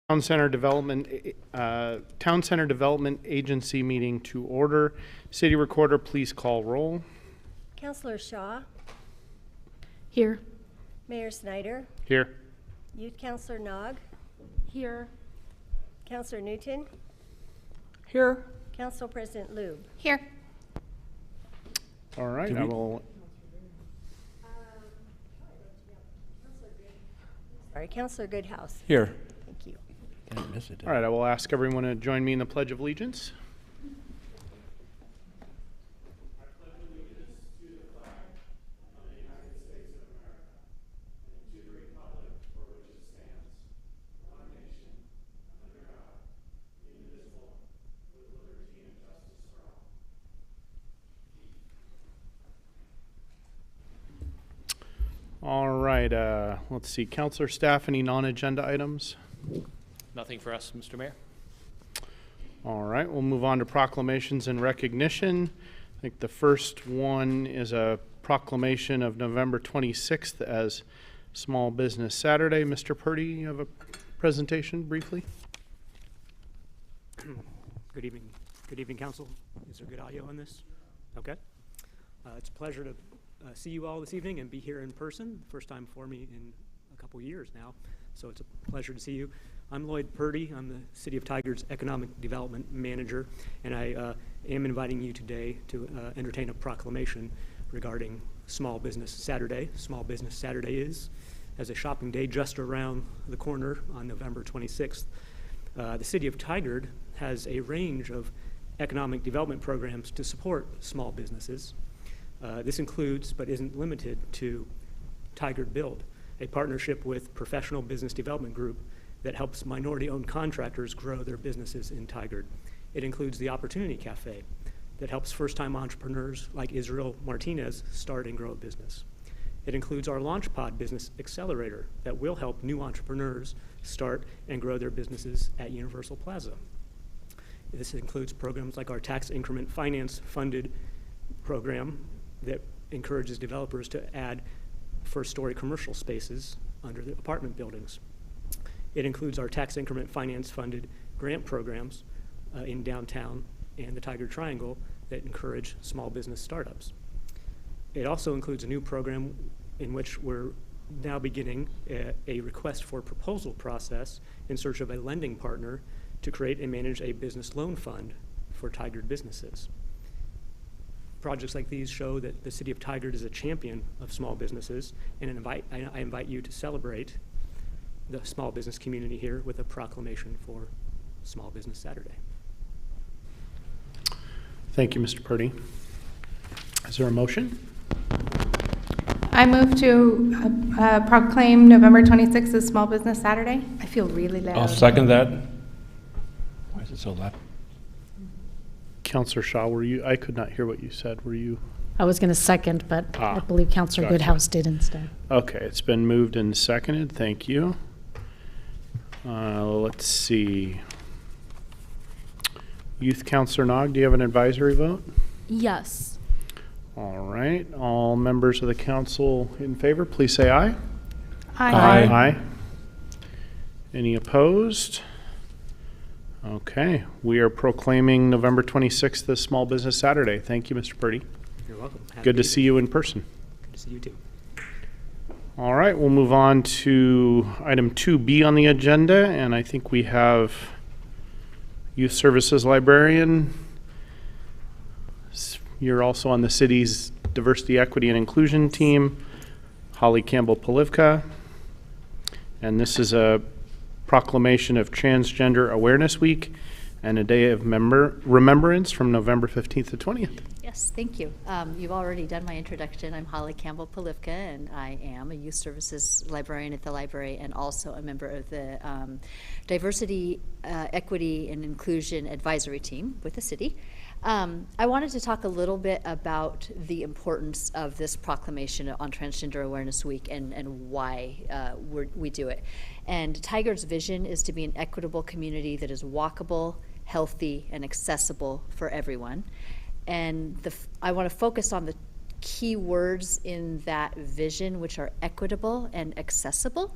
Town Center Development Agency meeting to order. City Recorder, please call roll. Councilor Shaw, Here. Mayor Snyder, Here. Youth Councilor Nog, Here. Councilor Newton, Here. Council President Lube. Here. All right, I will. Sorry, Councilor Goodhouse. Here. Thank you. Didn't miss it. All right, I will ask everyone to join me in the Pledge of Allegiance. All right, let's see. Councilor staff, any non-agenda items? Nothing for us, Mr. Mayor. All right, we'll move on to proclamations and recognition. I think the first one is a proclamation of November 26th as Small Business Saturday. Mr. Purdy, you have a presentation briefly? Good evening. Good evening, Council. Is there good audio on this? Okay. It's a pleasure to see you all this evening and be here in person. First time for me in a couple years now, so it's a pleasure to see you. I'm Lloyd Purdy. I'm the City of Tigard's Economic Development Manager, and I am inviting you today to entertain a proclamation regarding Small Business Saturday. Small Business Saturday is as a shopping day just around the corner on November 26th. The City of Tigard has a range of economic development programs to support small businesses. This includes, but isn't limited to, Tigard Build, a partnership with Professional Business Development Group that helps minority-owned contractors grow their businesses in Tigard. It includes the Opportunity Cafe that helps first-time entrepreneurs like Israel Martinez start and grow a business. It includes our LaunchPod Business Accelerator that will help new entrepreneurs start and grow their businesses at Universal Plaza. This includes programs like our tax increment finance funded program that encourages developers to add first-story commercial spaces under the apartment buildings. It includes our tax increment finance funded grant programs in downtown and the Tigard Triangle that encourage small business startups. It also includes a new program in which we're now beginning a request for proposal process in search of a lending partner to create and manage a business loan fund for Tigard businesses. Projects like these show that the City of Tigard is a champion of small businesses, and I invite you to celebrate the small business community here with a proclamation for Small Business Saturday. Thank you, Mr. Purdy. Is there a motion? I move to proclaim November 26th as Small Business Saturday. I feel really loud. I'll second that. Why is it so loud? Councilor Shaw, were you? I could not hear what you said. Were you? I was going to second, but I Ah, believe Councilor gotcha. Goodhouse did instead. Okay, it's been moved and seconded. Thank you. Let's see. Youth Councilor Nog, do you have an advisory vote? Yes. All right. All members of the council in favor, please say aye. Aye. Aye. Any opposed? Okay, we are proclaiming November 26th as Small Business Saturday. Thank you, Mr. Purdy. You're welcome. Good to see you in person. Good to see you too. All right, we'll move on to item 2B on the agenda, and I think we have Youth Services Librarian. You're also on the city's Diversity, Equity, and Inclusion team, Holly Campbell-Polivka. And this is a proclamation of Transgender Awareness Week and a day of remembrance from November 15th to 20th. Yes, thank you. You've already done my introduction. I'm Holly Campbell-Polivka, and I am a youth services librarian at the library and also a member of the Diversity, Equity, and Inclusion Advisory Team with the city. I wanted to talk a little bit about the importance of this proclamation on Transgender Awareness Week and why we do it. And Tigard's vision is to be an equitable community that is walkable, healthy, and accessible for everyone. And I want to focus on the key words in that vision, which are equitable and accessible.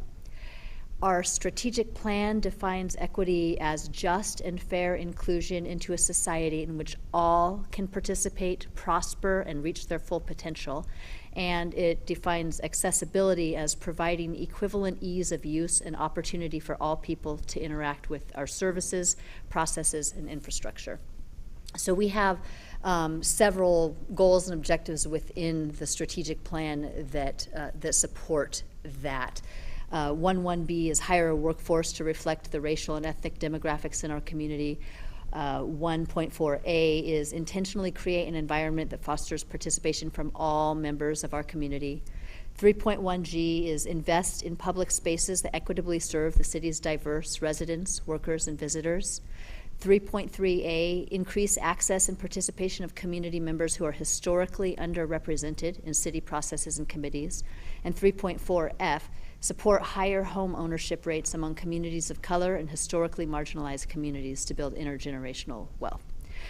Our strategic plan defines equity as just and fair inclusion into a society in which all can participate, prosper, and reach their full potential. And it defines accessibility as providing equivalent ease of use and opportunity for all people to interact with our services, processes, and infrastructure. So we have several goals and objectives within the strategic plan that support that. 1.1b is hire a workforce to reflect the racial and ethnic demographics in our community. 1.4a is intentionally create an environment that fosters participation from all members of our community. 3.1g is invest in public spaces that equitably serve the city's diverse residents, workers, and visitors. 3.3a, increase access and participation of community members who are historically underrepresented in city processes and committees. And 3.4f, support higher home ownership rates among communities of color and historically marginalized communities to build intergenerational wealth.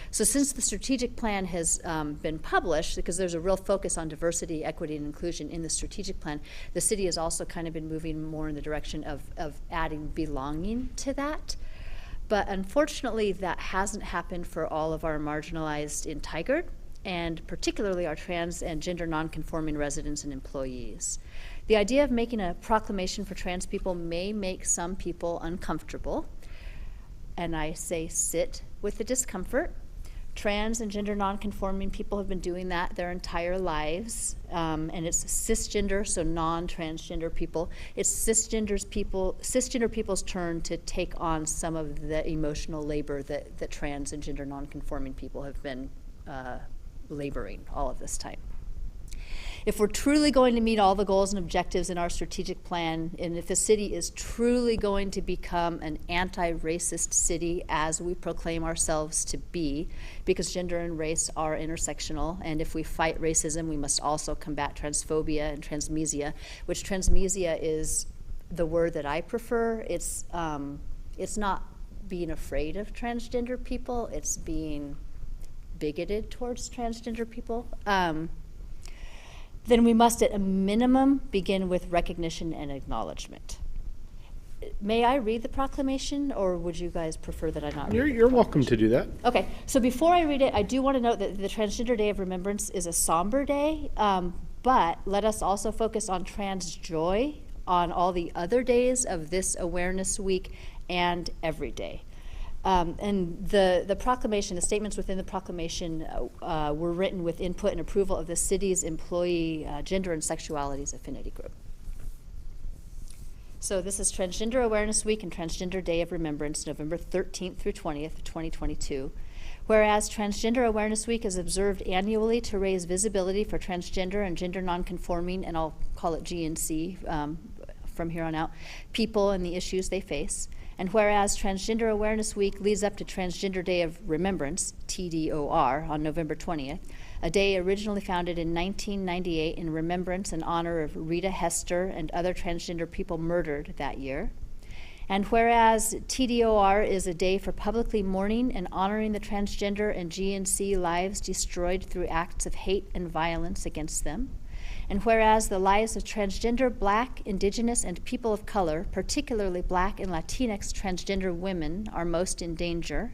So since the strategic plan has been published, because there's a real focus on diversity, equity, and inclusion in the strategic plan, the city has also kind of been moving more in the direction of adding belonging to that. But unfortunately, that hasn't happened for all of our marginalized in Tigard, and particularly our trans and gender nonconforming residents and employees. The idea of making a proclamation for trans people may make some people uncomfortable, and I say sit with the discomfort. Trans and gender nonconforming people have been doing that their entire lives, and it's cisgender, so non-transgender people. It's cisgender people's turn to take on some of the emotional labor that trans and gender nonconforming people have been laboring all of this time. If we're truly going to meet all the goals and objectives in our strategic plan, and if the city is truly going to become an anti-racist city as we proclaim ourselves to be, because gender and race are intersectional, and if we fight racism, we must also combat transphobia and transmesia, which transmesia is the word that I prefer. It's not being afraid of transgender people, it's being bigoted towards transgender people. Then we must at a minimum begin with recognition and acknowledgement. May I read the proclamation, or would you guys prefer that I not read it? You're welcome to do that. Okay, so before I read it, I do want to note that the Transgender Day of Remembrance is a somber day, but let us also focus on trans joy on all the other days of this awareness week and every day. And the proclamation, the statements within the proclamation were written with input and approval of the city's employee gender and sexualities affinity group. So this is Transgender Awareness Week and Transgender Day of Remembrance, November 13th through 20th, 2022. Whereas Transgender Awareness Week is observed annually to raise visibility for transgender and gender nonconforming, and I'll call it GNC from here on out, people and the issues they face. And whereas Transgender Awareness Week leads up to Transgender Day of Remembrance, TDOR, on November 20th, a day originally founded in 1998 in remembrance and honor of Rita Hester and other transgender people murdered that year. And whereas TDOR is a day for publicly mourning and honoring the transgender and GNC lives destroyed through acts of hate and violence against them. And whereas the lives of transgender, Black, Indigenous, and people of color, particularly Black and Latinx transgender women, are most in danger.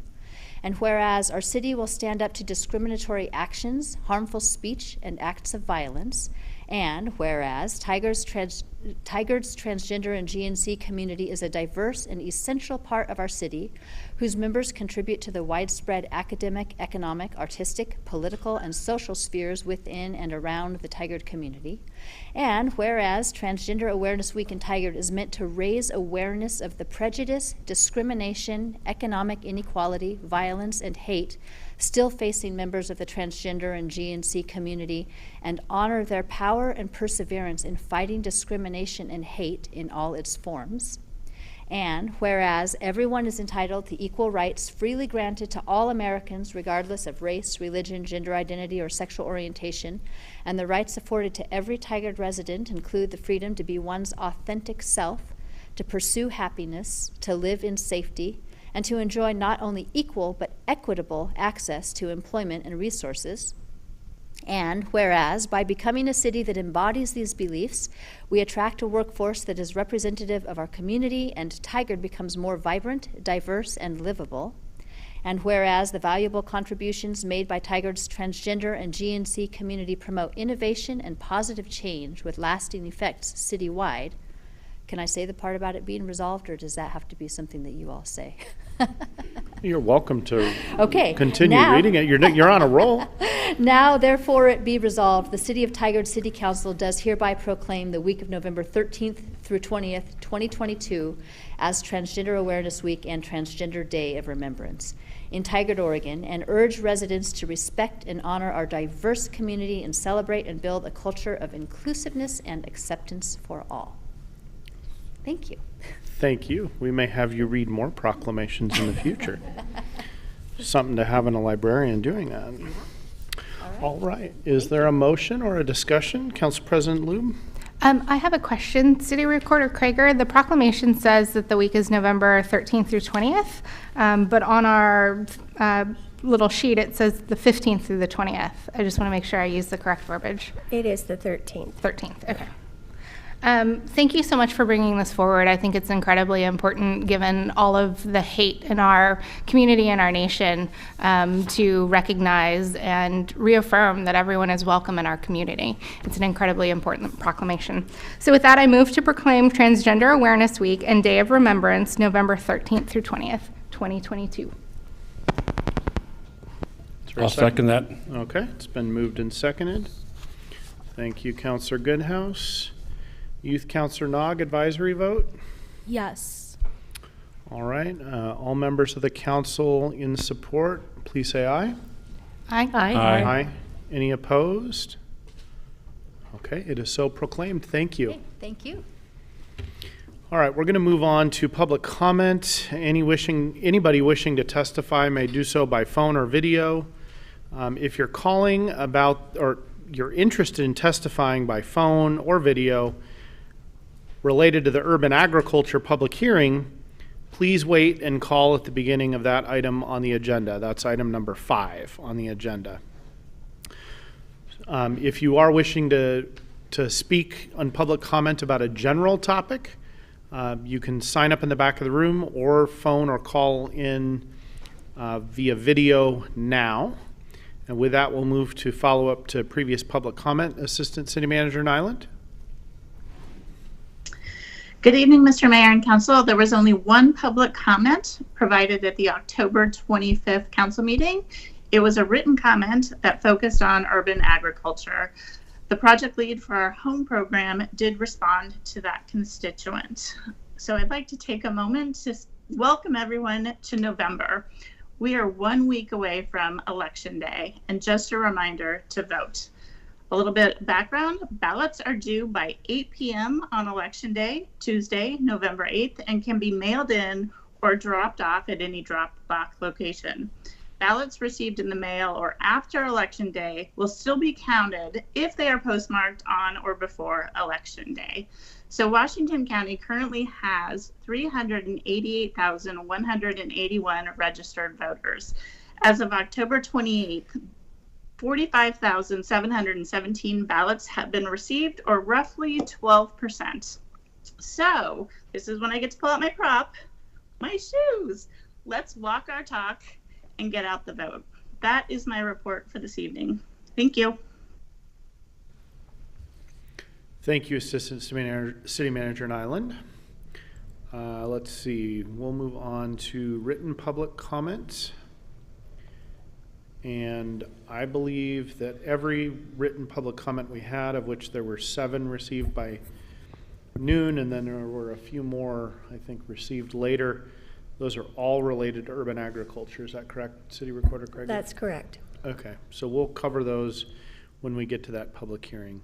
And whereas our city will stand up to discriminatory actions, harmful speech, and acts of violence. And whereas Tigard's transgender and GNC community is a diverse and essential part of our city, whose members contribute to the widespread academic, economic, artistic, political, and social spheres within and around the Tigard community. And whereas Transgender Awareness Week in Tigard is meant to raise awareness of the prejudice, discrimination, economic inequality, violence, and hate still facing members of the transgender and GNC community, and honor their power and perseverance in fighting discrimination and hate in all its forms. And whereas everyone is entitled to equal rights freely granted to all Americans regardless of race, religion, gender identity, or sexual orientation, and the rights afforded to every Tigard resident include the freedom to be one's authentic self, to pursue happiness, to live in safety, and to enjoy not only equal but equitable access to employment and resources. And whereas, by becoming a city that embodies these beliefs, we attract a workforce that is representative of our community and Tigard becomes more vibrant, diverse, and livable. And whereas the valuable contributions made by Tigard's transgender and GNC community promote innovation and positive change with lasting effects citywide. Can I say the part about it being resolved, or does that have to be something that you all say? You're welcome to Okay, continue now- reading it. You're on a roll. Now, therefore, it be resolved, the City of Tigard City Council does hereby proclaim the week of November 13th through 20th, 2022 as Transgender Awareness Week and Transgender Day of Remembrance in Tigard, Oregon, and urge residents to respect and honor our diverse community and celebrate and build a culture of inclusiveness and acceptance for all. Thank you. Thank you. We may have you read more proclamations in the future. Something to have in a librarian doing that. All right. Is there a motion or a discussion? Council President Lube? I have a question. City Recorder Krager, the proclamation says that the week is November 13th through 20th, but on our little sheet it says the 15th through the 20th. I just want to make sure I use the correct verbiage. It is the 13th. 13th, okay. Thank you so much for bringing this forward. I think it's incredibly important, given all of the hate in our community and our nation, to recognize and reaffirm that everyone is welcome in our community. It's an incredibly important proclamation. So with that, I move to proclaim Transgender Awareness Week and Day of Remembrance, November 13th through 20th, 2022. Is there a I'll second that. Okay, it's been moved and seconded. Thank you, Councilor Goodhouse. Youth Councilor Nog, advisory vote? Yes. All right, all members of the council in support, please say aye. Aye. Aye. Any opposed? Okay, it is so proclaimed. Thank you. Okay, thank you. All right, we're going to move on to public comment. Anybody wishing to testify may do so by phone or video. If you're calling about, or you're interested in testifying by phone or video related to the urban agriculture public hearing, please wait and call at the beginning of that item on the agenda. That's item number 5 on the agenda. If you are wishing to speak on public comment about a general topic, you can sign up in the back of the room or phone or call in via video now. And with that, we'll move to follow up to previous public comment. Assistant City Manager Nyland. Good evening, Mr. Mayor and Council. There was only one public comment provided at the October 25th council meeting. It was a written comment that focused on urban agriculture. The project lead for our home program did respond to that constituent. So I'd like to take a moment to welcome everyone to November. We are 1 week away from Election Day, and just a reminder to vote. A little bit of background, ballots are due by 8 p.m. on Election Day, Tuesday, November 8th, and can be mailed in or dropped off at any drop-box location. Ballots received in the mail or after Election Day will still be counted if they are postmarked on or before Election Day. So Washington County currently has 388,181 registered voters. As of October 28th, 45,717 ballots have been received, or roughly 12%. So this is when I get to pull out my prop, my shoes. Let's walk our talk and get out the vote. That is my report for this evening. Thank you. Thank you, Assistant City Manager Nyland. Let's see, we'll move on to written public comments. And I believe that every written public comment we had, of which there were 7 received by noon, and then there were a few more, I think, received later. Those are all related to urban agriculture. Is that correct, City Recorder Craig? That's correct. Okay, so we'll cover those when we get to that public hearing.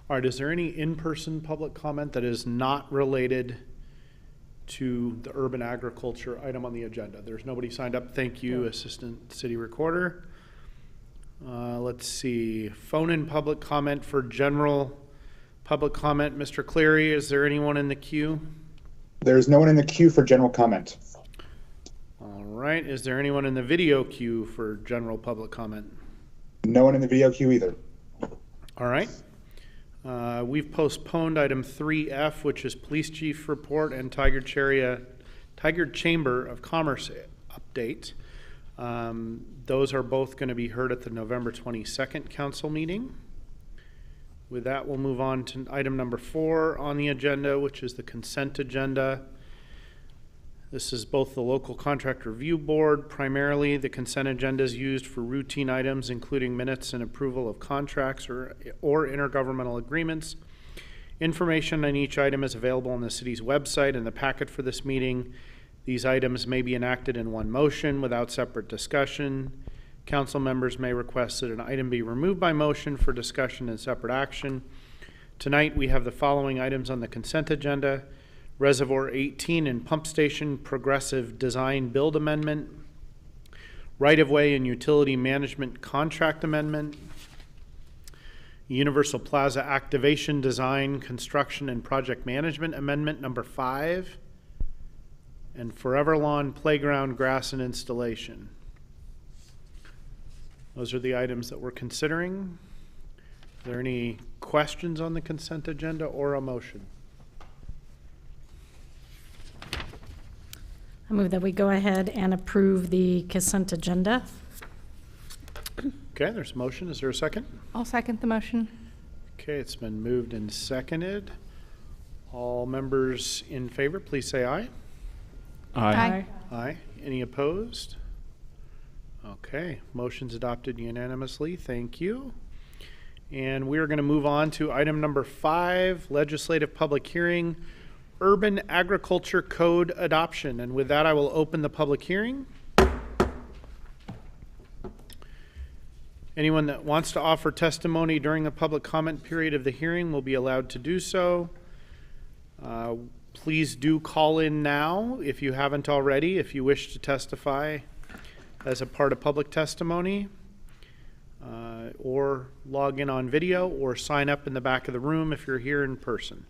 All right, is there any in-person public comment that is not related to the urban agriculture item on the agenda? There's nobody signed up. Thank you, Assistant City Recorder. Let's see, phone-in public comment for general public comment. Mr. Cleary, is there anyone in the queue? There's no one in the queue for general comment. All right, is there anyone in the video queue for general public comment? No one in the video queue either. All right. We've postponed item 3F, which is Police Chief Report and Tiger Chamber of Commerce update. Those are both going to be heard at the November 22nd council meeting. With that, we'll move on to item number 4 on the agenda, which is the consent agenda. This is both the local contract review board. Primarily, the consent agenda is used for routine items, including minutes and approval of contracts or intergovernmental agreements. Information on each item is available on the city's website and the packet for this meeting. These items may be enacted in one motion without separate discussion. Council members may request that an item be removed by motion for discussion and separate action. Tonight, we have the following items on the consent agenda: Reservoir 18 and Pump Station Progressive Design Build Amendment, Right-of-Way and Utility Management Contract Amendment, Universal Plaza Activation Design, Construction and Project Management Amendment number 5, and Forever Lawn Playground Grass and Installation. Those are the items that we're considering. Are there any questions on the consent agenda or a motion? I move that we go ahead and approve the consent agenda. Okay, there's a motion. Is there a second? I'll second the motion. Okay, it's been moved and seconded. All members in favor, please say aye. Aye. Aye. Any opposed? Okay, motion's adopted unanimously. Thank you. And we are going to move on to item number 5, legislative public hearing, Urban Agriculture Code adoption. And with that, I will open the public hearing. Anyone that wants to offer testimony during the public comment period of the hearing will be allowed to do so. Please do call in now if you haven't already, if you wish to testify as a part of public testimony, or log in on video, or sign up in the back of the room if you're here in person.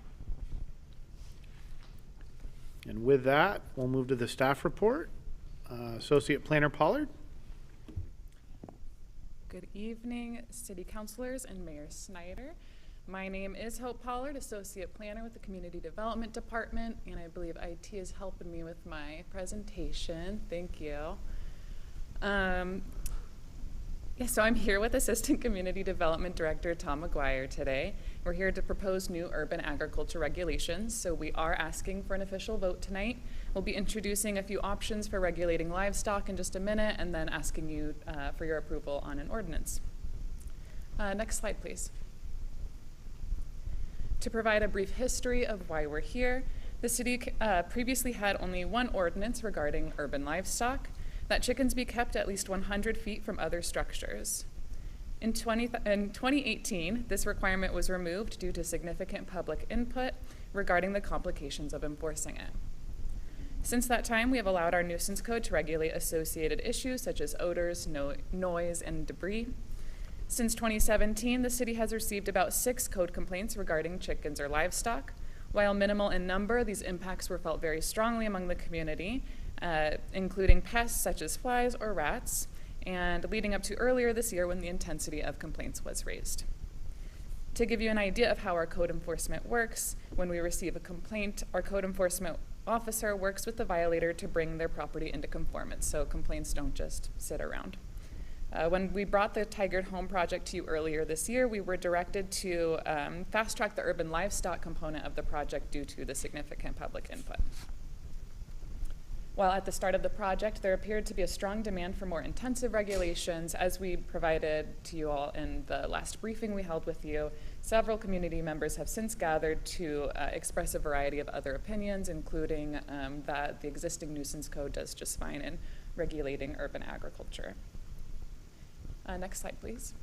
And with that, we'll move to the staff report. Associate Planner Pollard. Good evening, City Councilors and Mayor Snyder. My name is Hope Pollard, Associate Planner with the Community Development Department, and I believe IT is helping me with my presentation. Thank you. So I'm here with Assistant Community Development Director Tom McGuire today. We're here to propose new urban agriculture regulations, so we are asking for an official vote tonight. We'll be introducing a few options for regulating livestock in just a minute, and then asking you for your approval on an ordinance. Next slide, please. To provide a brief history of why we're here, the city previously had only one ordinance regarding urban livestock, that chickens be kept at least 100 feet from other structures. In 2018, this requirement was removed due to significant public input regarding the complications of enforcing it. Since that time, we have allowed our nuisance code to regulate associated issues such as odors, noise, and debris. Since 2017, the city has received about 6 code complaints regarding chickens or livestock. While minimal in number, these impacts were felt very strongly among the community, including pests such as flies or rats, and leading up to earlier this year when the intensity of complaints was raised. To give you an idea of how our code enforcement works, when we receive a complaint, our code enforcement officer works with the violator to bring their property into conformance, so complaints don't just sit around. When we brought the Tiger Home project to you earlier this year, we were directed to fast track the urban livestock component of the project due to the significant public input. While at the start of the project, there appeared to be a strong demand for more intensive regulations. As we provided to you all in the last briefing we held with you, several community members have since gathered to express a variety of other opinions, including that the existing nuisance code does just fine in regulating urban agriculture. Next slide, please.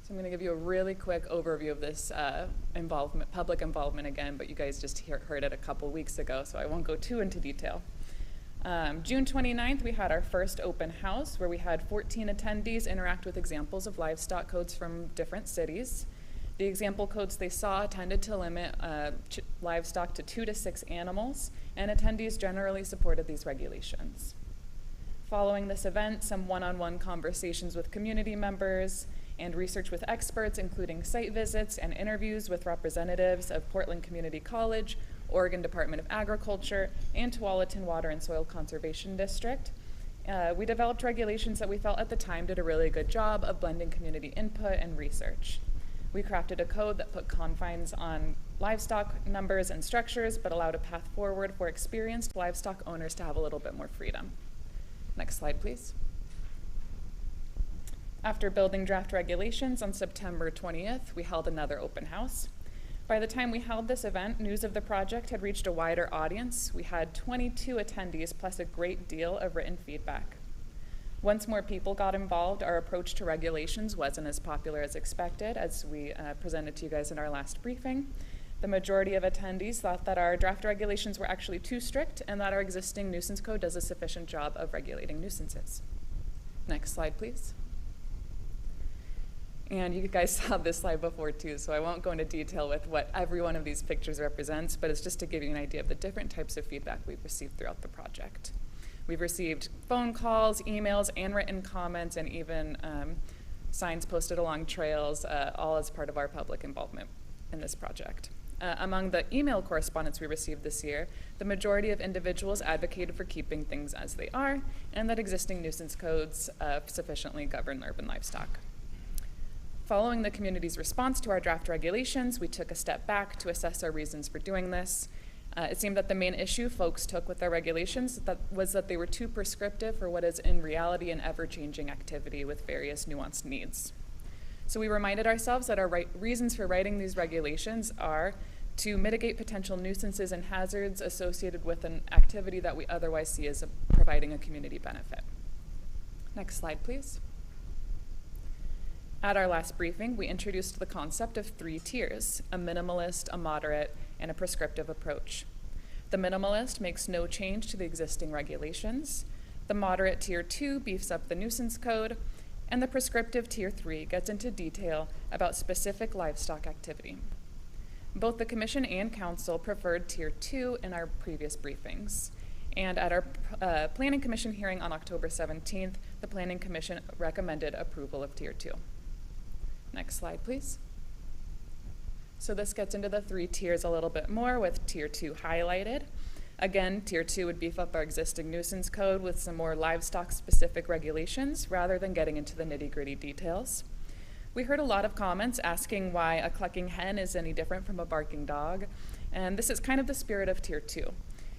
So I'm going to give you a really quick overview of this public involvement again, but you guys just heard it a couple weeks ago, so I won't go too into detail. June 29th, we had our first open house where we had 14 attendees interact with examples of livestock codes from different cities. The example codes they saw tended to limit livestock to 2 to 6 animals, and attendees generally supported these regulations. Following this event, some one-on-one conversations with community members and research with experts, including site visits and interviews with representatives of Portland Community College, Oregon Department of Agriculture, and Tualatin Water and Soil Conservation District. We developed regulations that we felt at the time did a really good job of blending community input and research. We crafted a code that put confines on livestock numbers and structures, but allowed a path forward for experienced livestock owners to have a little bit more freedom. Next slide, please. After building draft regulations on September 20th, we held another open house. By the time we held this event, news of the project had reached a wider audience. We had 22 attendees plus a great deal of written feedback. Once more people got involved, our approach to regulations wasn't as popular as expected, as we presented to you guys in our last briefing. The majority of attendees thought that our draft regulations were actually too strict and that our existing nuisance code does a sufficient job of regulating nuisances. Next slide, please. And you guys saw this slide before too, so I won't go into detail with what every one of these pictures represents, but it's just to give you an idea of the different types of feedback we've received throughout the project. We've received phone calls, emails, and written comments, and even signs posted along trails, all as part of our public involvement in this project. Among the email correspondence we received this year, the majority of individuals advocated for keeping things as they are, and that existing nuisance codes sufficiently govern urban livestock. Following the community's response to our draft regulations, we took a step back to assess our reasons for doing this. It seemed that the main issue folks took with our regulations was that they were too prescriptive for what is in reality an ever-changing activity with various nuanced needs. So we reminded ourselves that our reasons for writing these regulations are to mitigate potential nuisances and hazards associated with an activity that we otherwise see as providing a community benefit. Next slide, please. At our last briefing, we introduced the concept of 3 tiers: a minimalist, a moderate, and a prescriptive approach. The minimalist makes no change to the existing regulations. The moderate tier 2 beefs up the nuisance code, and the prescriptive tier 3 gets into detail about specific livestock activity. Both the Commission and Council preferred tier 2 in our previous briefings. And at our Planning Commission hearing on October 17th, the Planning Commission recommended approval of tier 2. Next slide, please. So this gets into the 3 tiers a little bit more, with tier 2 highlighted. Again, tier 2 would beef up our existing nuisance code with some more livestock-specific regulations rather than getting into the nitty-gritty details. We heard a lot of comments asking why a clucking hen is any different from a barking dog, and this is kind of the spirit of tier 2,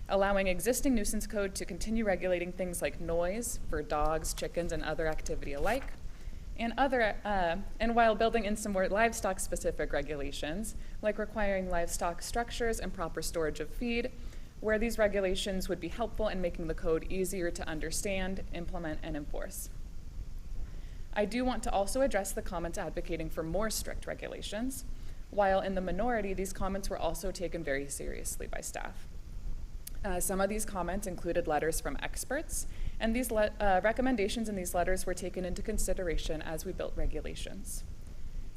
allowing existing nuisance code to continue regulating things like noise for dogs, chickens, and other activity alike, and while building in some more livestock-specific regulations, like requiring livestock structures and proper storage of feed, where these regulations would be helpful in making the code easier to understand, implement, and enforce. I do want to also address the comments advocating for more strict regulations. While in the minority, these comments were also taken very seriously by staff. Some of these comments included letters from experts, and these recommendations in these letters were taken into consideration as we built regulations.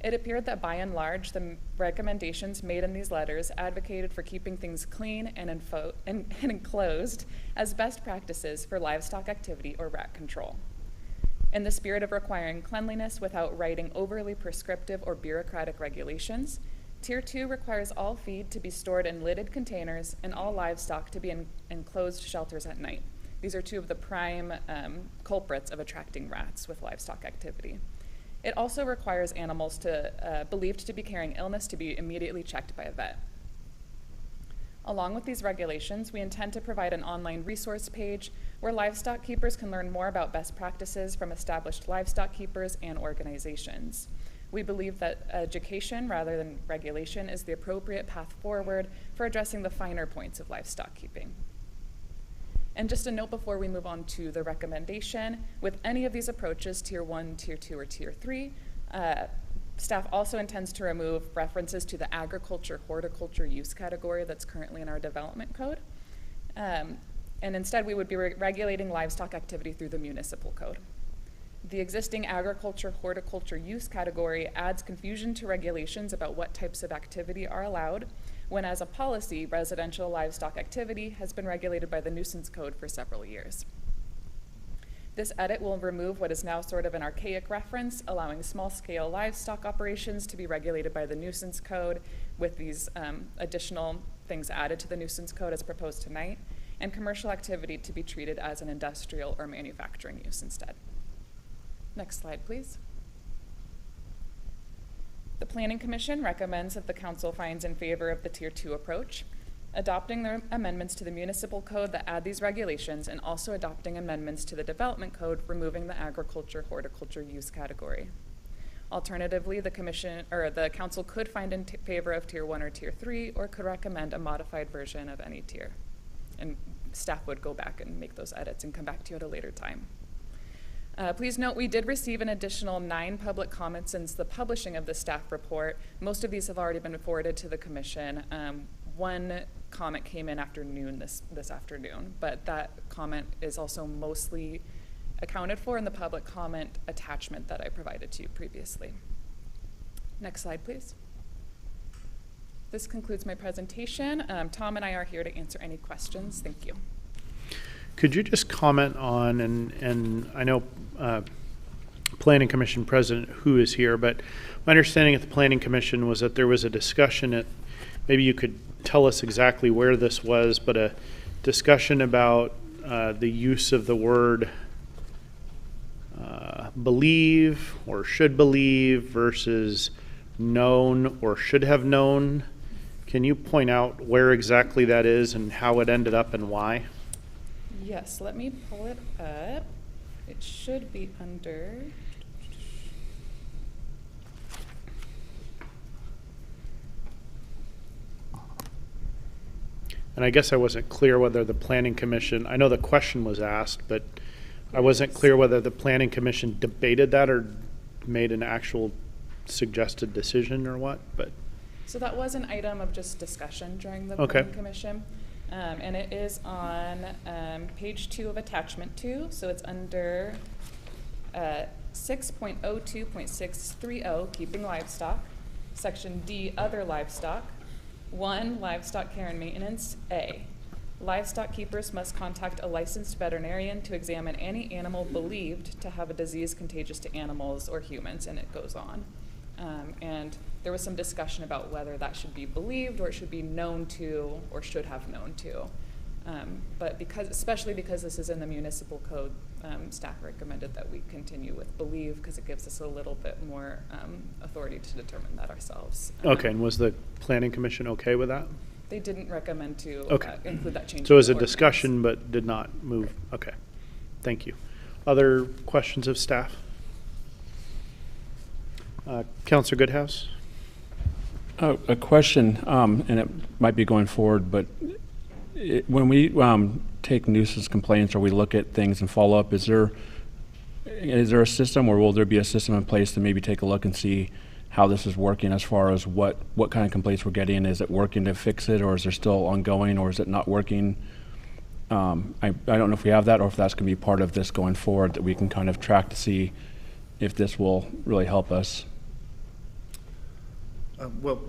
It appeared that by and large, the recommendations made in these letters advocated for keeping things clean and enclosed as best practices for livestock activity or rat control. In the spirit of requiring cleanliness without writing overly prescriptive or bureaucratic regulations, Tier 2 requires all feed to be stored in lidded containers and all livestock to be in enclosed shelters at night. These are 2 of the prime culprits of attracting rats with livestock activity. It also requires animals believed to be carrying illness to be immediately checked by a vet. Along with these regulations, we intend to provide an online resource page where livestock keepers can learn more about best practices from established livestock keepers and organizations. We believe that education rather than regulation is the appropriate path forward for addressing the finer points of livestock keeping. And just a note before we move on to the recommendation, with any of these approaches, Tier 1, Tier 2, or Tier 3, staff also intends to remove references to the agriculture-horticulture use category that's currently in our development code. And instead, we would be regulating livestock activity through the municipal code. The existing agriculture-horticulture use category adds confusion to regulations about what types of activity are allowed, when as a policy, residential livestock activity has been regulated by the nuisance code for several years. This edit will remove what is now sort of an archaic reference, allowing small-scale livestock operations to be regulated by the nuisance code with these additional things added to the nuisance code as proposed tonight, and commercial activity to be treated as an industrial or manufacturing use instead. Next slide, please. The Planning Commission recommends that the council finds in favor of the Tier 2 approach, adopting the amendments to the municipal code that add these regulations, and also adopting amendments to the development code, removing the agriculture horticulture use category. Alternatively, the council could find in favor of Tier 1 or Tier 3, or could recommend a modified version of any tier. And staff would go back and make those edits and come back to you at a later time. Please note, we did receive an additional 9 public comments since the publishing of the staff report. Most of these have already been forwarded to the commission. One comment came in afternoon this afternoon, but that comment is also mostly accounted for in the public comment attachment that I provided to you previously. Next slide, please. This concludes my presentation. Tom and I are here to answer any questions. Thank you. Could you just comment on, and I know Planning Commission President Hu is here, but my understanding at the Planning Commission was that there was a discussion at, maybe you could tell us exactly where this was, but a discussion about the use of the word believe or should believe versus known or should have known. Can you point out where exactly that is and how it ended up and why? Yes, let me pull it up. It should be under. And I guess I wasn't clear whether the Planning Commission, I know the question was asked, but I wasn't clear whether the Planning Commission debated that or made an actual suggested decision or what, but. So that was an item of just discussion during the Okay. Planning Commission. And it is on page 2 of attachment 2. So it's under 6.02.630, keeping livestock, section D, other livestock. 1, livestock care and maintenance. A, livestock keepers must contact a licensed veterinarian to examine any animal believed to have a disease contagious to animals or humans, and it goes on. And there was some discussion about whether that should be believed or it should be known to or should have known to. But especially because this is in the municipal code, staff recommended that we continue with believe because it gives us a little bit more authority to determine that ourselves. Okay, and was the Planning Commission okay with that? They didn't recommend to include that change. So it was a in the ordinance. discussion but did not move. Okay, thank you. Other questions of staff? Councilor Goodhouse? A question, and it might be going forward, but when we take nuisance complaints or we look at things and follow up, is there a system, or will there be a system in place to maybe take a look and see how this is working as far as what kind of complaints we're getting? Is it working to fix it, or is there still ongoing, or is it not working? I don't know if we have that or if that's going to be part of this going forward, that we can kind of track to see if this will really help us. Well,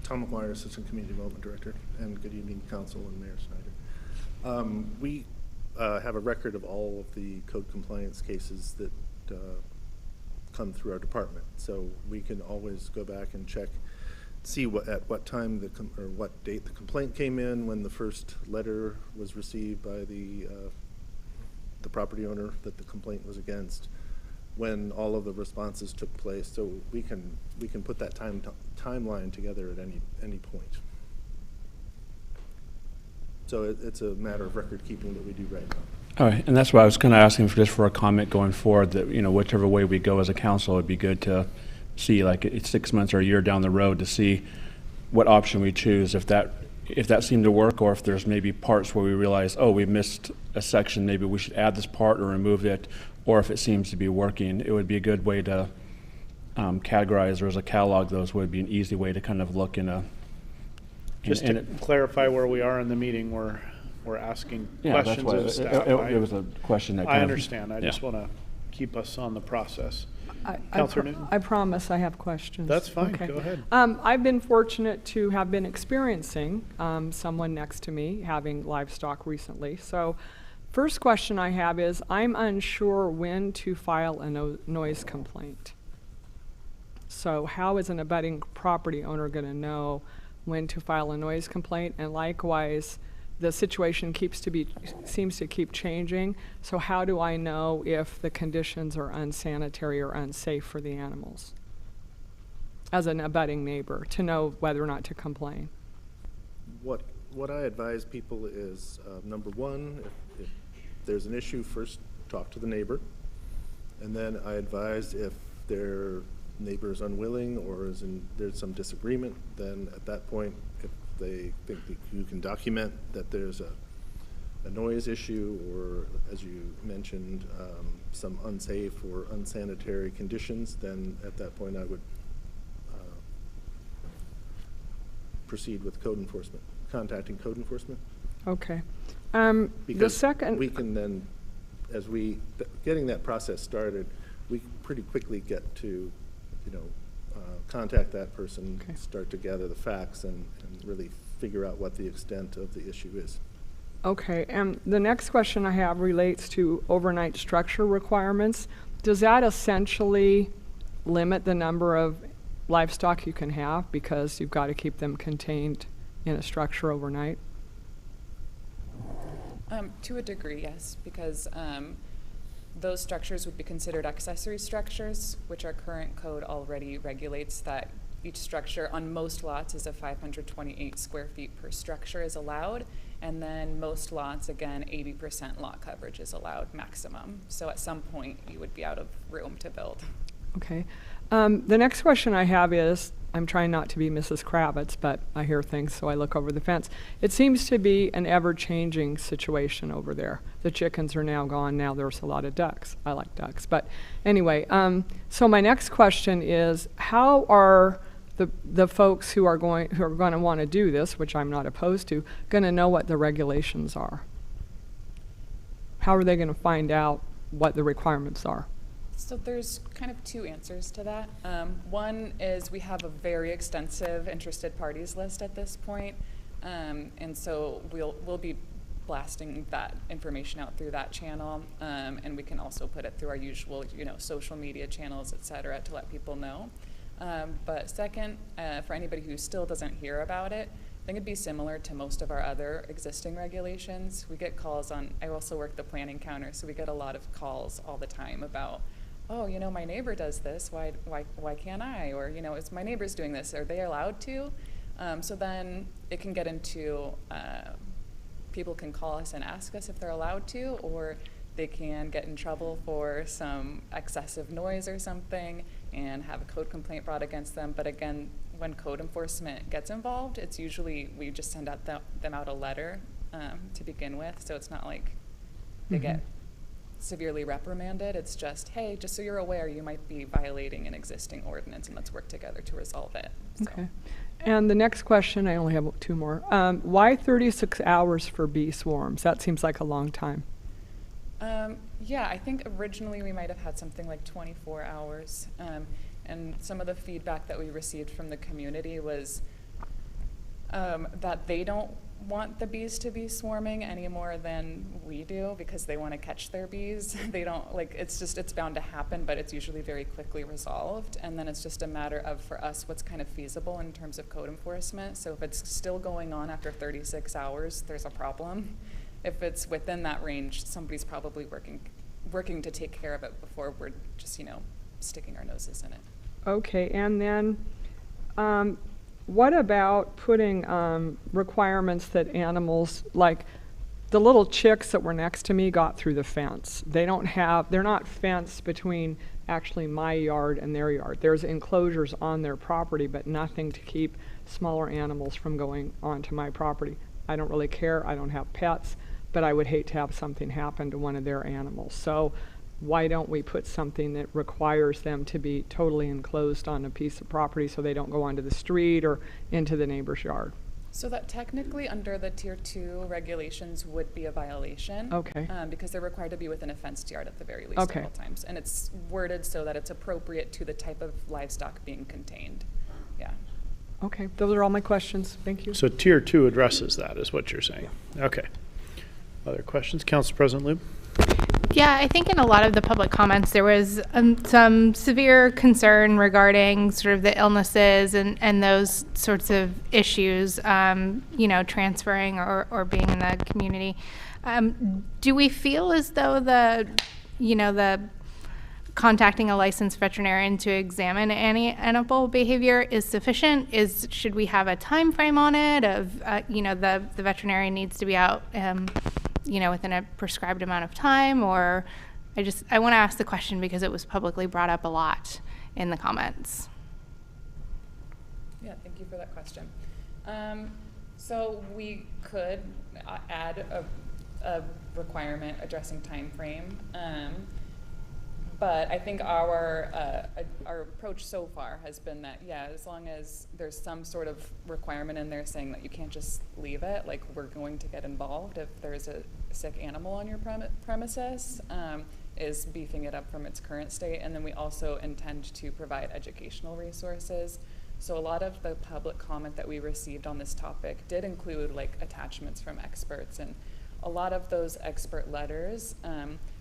Tom McGuire, Assistant Community Development Director, and good evening, Council and Mayor Snyder. We have a record of all of the code compliance cases that come through our department, so we can always go back and check, see at what time or what date the complaint came in, when the first letter was received by the property owner that the complaint was against, when all of the responses took place, so we can put that timeline together at any point. So it's a matter of record keeping that we do right now. All right, and that's why I was kind of asking just for a comment going forward, that, you know, whichever way we go as a council, it'd be good to see, like, it's 6 months or a year down the road, to see what option we choose, if that seemed to work, or if there's maybe parts where we realize, oh, we missed a section, maybe we should add this part or remove it, or if it seems to be working. It would be a good way to categorize, or as a catalog, those would be an easy way to kind of look in a. Just to clarify where we are in the meeting, we're asking questions of staff. It was a question that I understand. I just want to keep us on the process. Councilor Newton? I promise I have questions. That's fine. Okay. Go ahead. I've been fortunate to have been experiencing someone next to me having livestock recently. So First question I have is, I'm unsure when to file a noise complaint. So how is an abutting property owner going to know when to file a noise complaint? And likewise, the situation seems to keep changing. So how do I know if the conditions are unsanitary or unsafe for the animals as an abutting neighbor to know whether or not to complain? What I advise people is, number one, if there's an issue, first talk to the neighbor. And then I advise if their neighbor is unwilling or there's some disagreement, then at that point, if they think that you can document that there's a noise issue or, as you mentioned, some unsafe or unsanitary conditions, then at that point I would proceed with code enforcement, contacting code enforcement. Okay. Because the second, we can then, as getting that process started, we pretty quickly get to, contact that person, Okay. start to gather the facts, and really figure out what the extent of the issue is. okay, and the next question I have relates to overnight structure requirements. Does that essentially limit the number of livestock you can have because you've got to keep them contained in a structure overnight? To a degree, yes, because those structures would be considered accessory structures, which our current code already regulates that each structure on most lots is a 528 square feet per structure is allowed, and then most lots, again, 80% lot coverage is allowed maximum. So at some point, you would be out of room to build. Okay. The next question I have is, I'm trying not to be Mrs. Kravitz, but I hear things, so I look over the fence. It seems to be an ever-changing situation over there. The chickens are now gone. Now there's a lot of ducks. I like ducks. But anyway, so my next question is, how are the folks who are going to want to do this, which I'm not opposed to, going to know what the regulations are? How are they going to find out what the requirements are? So there's kind of two answers to that. One is we have a very extensive interested parties list at this point, and so we'll be blasting that information out through that channel, and we can also put it through our usual, social media channels, et cetera, to let people know. But second, for anybody who still doesn't hear about it, I think it'd be similar to most of our other existing regulations. We get calls I also work the planning counter, so we get a lot of calls all the time about, oh, my neighbor does this, why can't I? Or, is my neighbor's doing this, are they allowed to? So then it can get into, people can call us and ask us if they're allowed to, or they can get in trouble for some excessive noise or something and have a code complaint brought against them. But again, when code enforcement gets involved, it's usually, we just send out them out a letter to begin with, so it's not like they get severely reprimanded. It's just, hey, just so you're aware, you might be violating an existing ordinance, and let's work together to resolve it. So. Okay. And the next question, I only have two more. Why 36 hours for bee swarms? That seems like a long time. Yeah, I think originally we might have had something like 24 hours. And some of the feedback that we received from the community was that they don't want the bees to be swarming any more than we do because they want to catch their bees. They don't, it's bound to happen, but it's usually very quickly resolved. And then it's just a matter of, for us, what's kind of feasible in terms of code enforcement. So if it's still going on after 36 hours, there's a problem. If it's within that range, somebody's probably working to take care of it before we're just, sticking our noses in it. Okay, and then what about putting requirements that animals, like the little chicks that were next to me got through the fence. They're not fenced between actually my yard and their yard. There's enclosures on their property, but nothing to keep smaller animals from going onto my property. I don't really care, I don't have pets, but I would hate to have something happen to one of their animals. So why don't we put something that requires them to be totally enclosed on a piece of property so they don't go onto the street or into the neighbor's yard? So that technically under the Tier 2 regulations would be a violation. Okay. Because they're required to be within a fenced yard at the very least at all times. And it's worded so that it's appropriate to the type of livestock being contained. Yeah. Okay, those are all my questions. Thank you. So Tier 2 addresses that, is what you're saying. Okay. Other questions? Council President Lube? Yeah, I think in a lot of the public comments, there was some severe concern regarding sort of the illnesses and those sorts of issues, transferring or being in the community. Do we feel as though the contacting a licensed veterinarian to examine any animal behavior is sufficient? Should we have a time frame on it of, the veterinarian needs to be out, within a prescribed amount of time? Or I want to ask the question because it was publicly brought up a lot in the comments. Yeah, thank you for that question. So we could add a requirement addressing time frame. But I think our approach so far has been that, yeah, as long as there's some sort of requirement in there saying that you can't just leave it, like we're going to get involved if there's a sick animal on your premises, is beefing it up from its current state. And then we also intend to provide educational resources. So a lot of the public comment that we received on this topic did include like attachments from experts, and a lot of those expert letters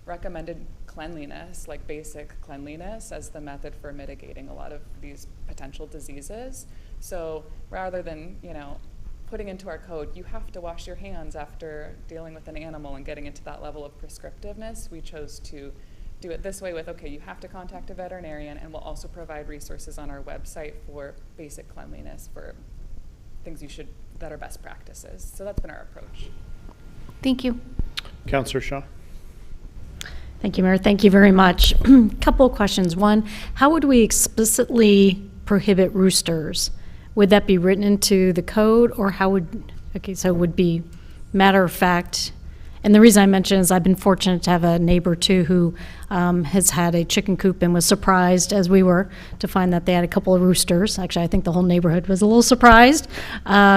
recommended cleanliness, like basic cleanliness, as the method for mitigating a lot of these potential diseases. So rather than, putting into our code, you have to wash your hands after dealing with an animal and getting into that level of prescriptiveness, we chose to do it this way with, okay, you have to contact a veterinarian, and we'll also provide resources on our website for basic cleanliness, for things that are best practices. So that's been our approach. Thank you. Councillor Shaw. Thank you, Mayor. Thank you very much. Couple of questions. One, how would we explicitly prohibit roosters? Would that be written into the code, or so it would be matter of fact? And the reason I mention is I've been fortunate to have a neighbor too who has had a chicken coop and was surprised, as we were, to find that they had a couple of roosters. Actually, I think the whole neighborhood was a little surprised.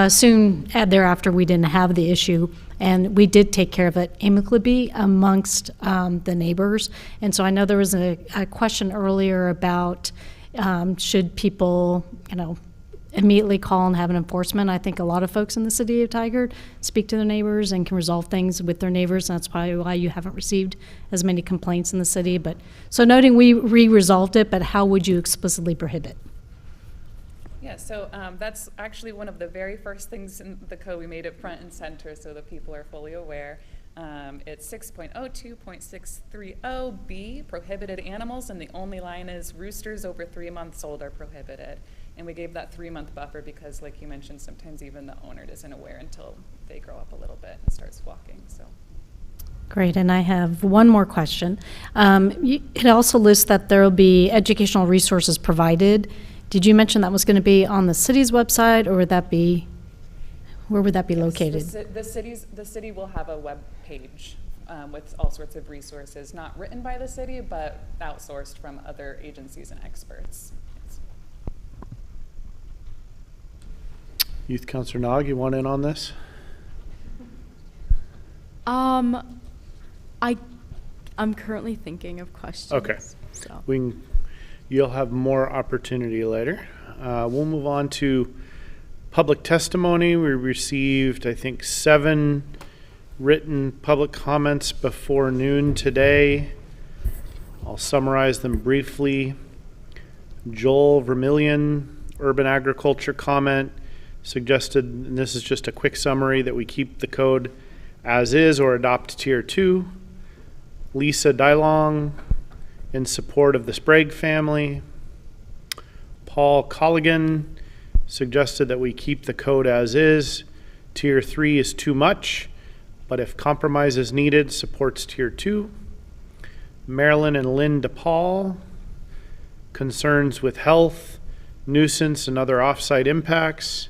Soon thereafter, we didn't have the issue, and we did take care of it amicably amongst the neighbors. And so I know there was a question earlier about should people, immediately call and have an enforcement. I think a lot of folks in the city of Tigard speak to their neighbors and can resolve things with their neighbors, and that's probably why you haven't received as many complaints in the city. But so noting we resolved it, but how would you explicitly prohibit? Yeah, so that's actually one of the very first things in the code. We made it front and center so that people are fully aware. It's 6.02.630B, prohibited animals, and the only line is roosters over 3 months old are prohibited. And we gave that 3-month buffer because, like you mentioned, sometimes even the owner isn't aware until they grow up a little bit and start squawking. So. Great, and I have one more question. It also lists that there will be educational resources provided. Did you mention that was going to be on the city's website, or would that be, where would that be located? The city will have a web page with all sorts of resources, not written by the city, but outsourced from other agencies and experts. Youth Councillor Nog, you want in on this? I'm currently thinking of questions. Okay. So. You'll have more opportunity later. We'll move on to public testimony. We received, I think, 7 written public comments before noon today. I'll summarize them briefly. Joel Vermillion, urban agriculture comment, suggested, and this is just a quick summary, that we keep the code as is or adopt Tier 2. Lisa Dylong, in support of the Sprague family. Paul Colligan suggested that we keep the code as is. Tier 3 is too much, but if compromise is needed, supports Tier 2. Marilyn and Lynn DePaul, concerns with health, nuisance, and other off-site impacts.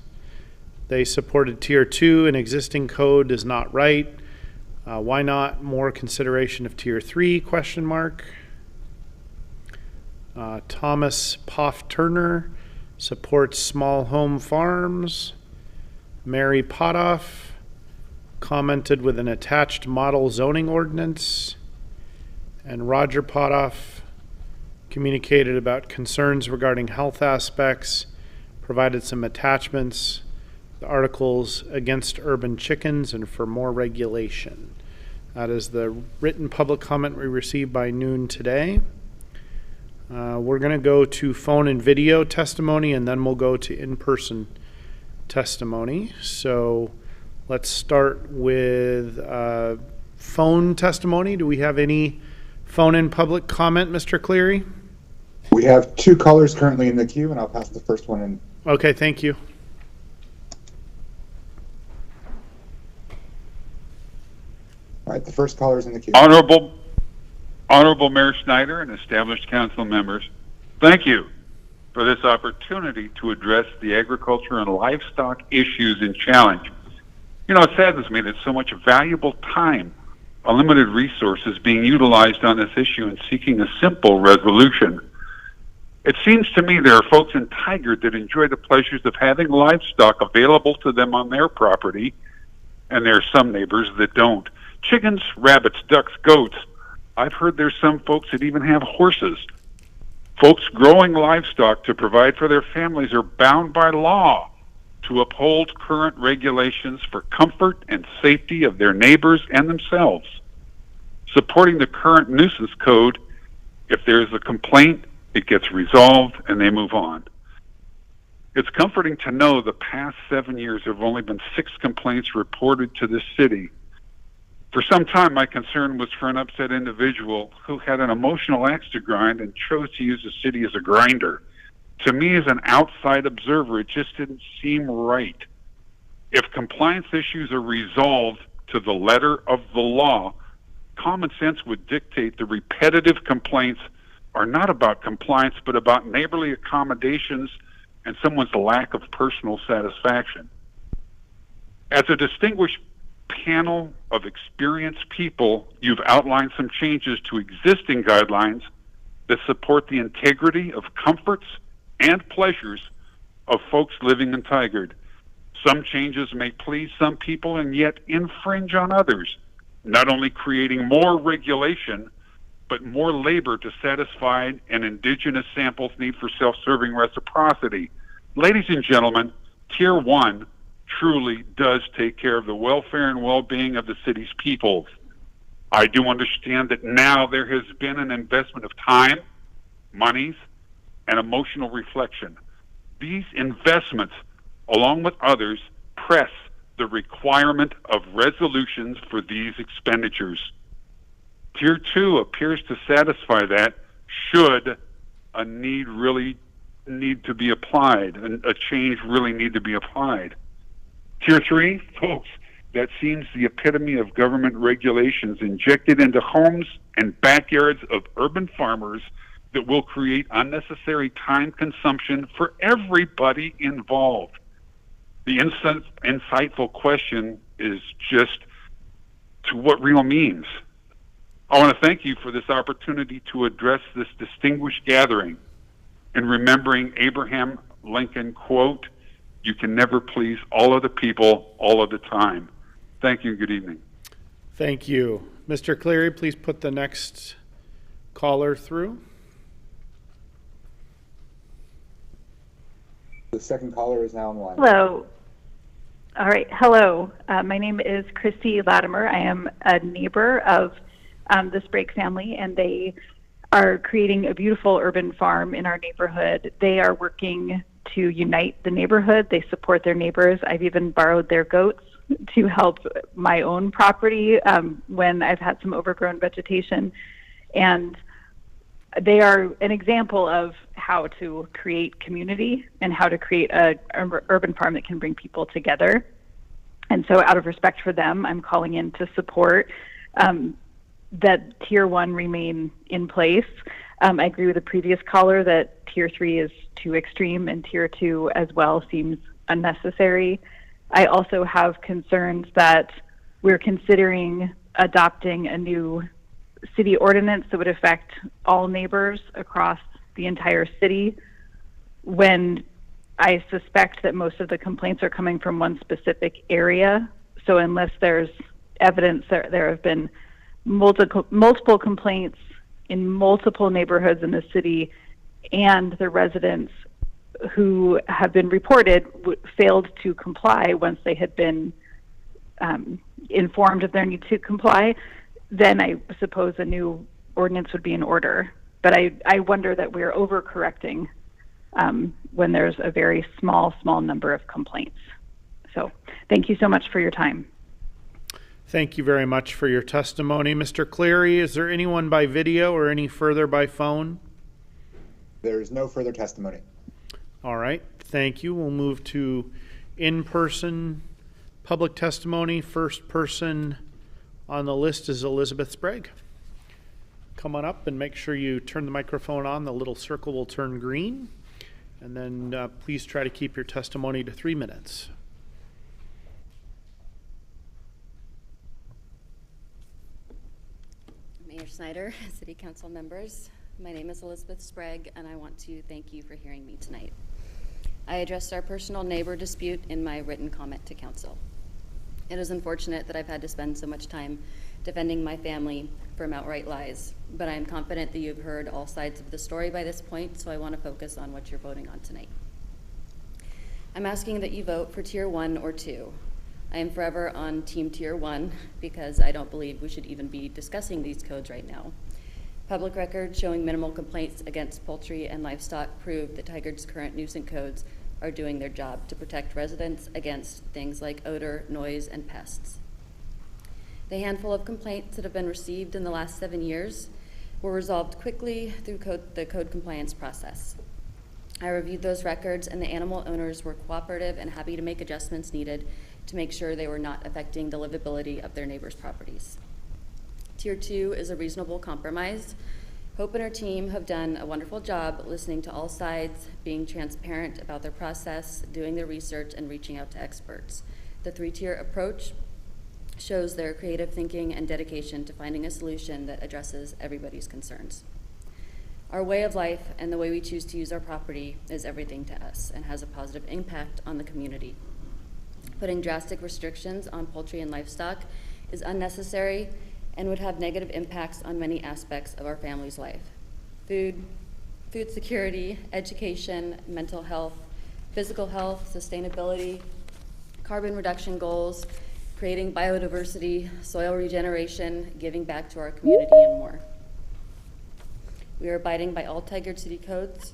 They supported Tier 2, and existing code is not right. Why not more consideration of Tier 3, question mark. Thomas Poff Turner supports small home farms. Mary Potoff commented with an attached model zoning ordinance. And Roger Potoff communicated about concerns regarding health aspects, provided some attachments, the articles against urban chickens and for more regulation. That is the written public comment we received by noon today. We're going to go to phone and video testimony, and then we'll go to in-person testimony. So let's start with phone testimony. Do we have any phone in public comment, Mr. Cleary? We have 2 callers currently in the queue, and I'll pass the first one in. Okay, thank you. All right, the first caller is in the queue. Honorable Mayor Snyder and established council members, thank you for this opportunity to address the agriculture and livestock issues and challenge. You know, it saddens me that so much valuable time, unlimited resources being utilized on this issue and seeking a simple resolution. It seems to me there are folks in Tigard that enjoy the pleasures of having livestock available to them on their property, and there are some neighbors that don't. Chickens, rabbits, ducks, goats. I've heard there's some folks that even have horses. Folks growing livestock to provide for their families are bound by law to uphold current regulations for comfort and safety of their neighbors and themselves. Supporting the current nuisance code, if there's a complaint, it gets resolved and they move on. It's comforting to know the past 7 years there have only been 6 complaints reported to this city. For some time, my concern was for an upset individual who had an emotional axe to grind and chose to use the city as a grinder. To me, as an outside observer, it just didn't seem right. If compliance issues are resolved to the letter of the law, common sense would dictate the repetitive complaints are not about compliance, but about neighborly accommodations and someone's lack of personal satisfaction. As a distinguished panel of experienced people, you've outlined some changes to existing guidelines that support the integrity of comforts and pleasures of folks living in Tigard. Some changes may please some people and yet infringe on others, not only creating more regulation, but more labor to satisfy an indigenous sample's need for self-serving reciprocity. Ladies and gentlemen, Tier 1 truly does take care of the welfare and well-being of the city's peoples. I do understand that now there has been an investment of time, monies, and emotional reflection. These investments, along with others, press the requirement of resolutions for these expenditures. Tier 2 appears to satisfy that should a need really need to be applied, and a change really need to be applied. Tier 3, folks, that seems the epitome of government regulations injected into homes and backyards of urban farmers that will create unnecessary time consumption for everybody involved. The insightful question is just to what real means. I want to thank you for this opportunity to address this distinguished gathering in remembering Abraham Lincoln quote, "You can never please all of the people all of the time." Thank you and good evening. Thank you. Mr. Cleary, please put the next caller through. The second caller is now on the line. Hello. All right. Hello. My name is Christy Latimer. I am a neighbor of the Sprague family, and they are creating a beautiful urban farm in our neighborhood. They are working to unite the neighborhood. They support their neighbors. I've even borrowed their goats to help my own property when I've had some overgrown vegetation. And they are an example of how to create community and how to create an urban farm that can bring people together. And so out of respect for them, I'm calling in to support that Tier 1 remain in place. I agree with the previous caller that Tier 3 is too extreme and Tier 2 as well seems unnecessary. I also have concerns that we're considering adopting a new city ordinance that would affect all neighbors across the entire city, when I suspect that most of the complaints are coming from one specific area. So unless there's evidence that there have been multiple complaints in multiple neighborhoods in the city, and the residents who have been reported failed to comply once they had been informed of their need to comply, then I suppose a new ordinance would be in order. But I wonder that we're overcorrecting when there's a very small number of complaints. So thank you so much for your time. Thank you very much for your testimony. Mr. Cleary, is there anyone by video or any further by phone? There's no further testimony. All right, thank you. We'll move to in-person public testimony. First person on the list is Elizabeth Sprague. Come on up and make sure you turn the microphone on. The little circle will turn green. And then please try to keep your testimony to 3 minutes. Mayor Snyder, City Council members, my name is Elizabeth Sprague, and I want to thank you for hearing me tonight. I addressed our personal neighbor dispute in my written comment to Council. It is unfortunate that I've had to spend so much time defending my family from outright lies, but I am confident that you've heard all sides of the story by this point, so I want to focus on what you're voting on tonight. I'm asking that you vote for Tier 1 or 2. I am forever on Team Tier 1 because I don't believe we should even be discussing these codes right now. Public records showing minimal complaints against poultry and livestock prove that Tigard's current nuisance codes are doing their job to protect residents against things like odor, noise, and pests. The handful of complaints that have been received in the last 7 years were resolved quickly through the code compliance process. I reviewed those records, and the animal owners were cooperative and happy to make adjustments needed to make sure they were not affecting the livability of their neighbors' properties. Tier 2 is a reasonable compromise. Hope and her team have done a wonderful job listening to all sides, being transparent about their process, doing their research, and reaching out to experts. The 3-tier approach shows their creative thinking and dedication to finding a solution that addresses everybody's concerns. Our way of life and the way we choose to use our property is everything to us and has a positive impact on the community. Putting drastic restrictions on poultry and livestock is unnecessary and would have negative impacts on many aspects of our family's life. Food security, education, mental health, physical health, sustainability, carbon reduction goals, creating biodiversity, soil regeneration, giving back to our community, and more. We are abiding by all Tigard City codes.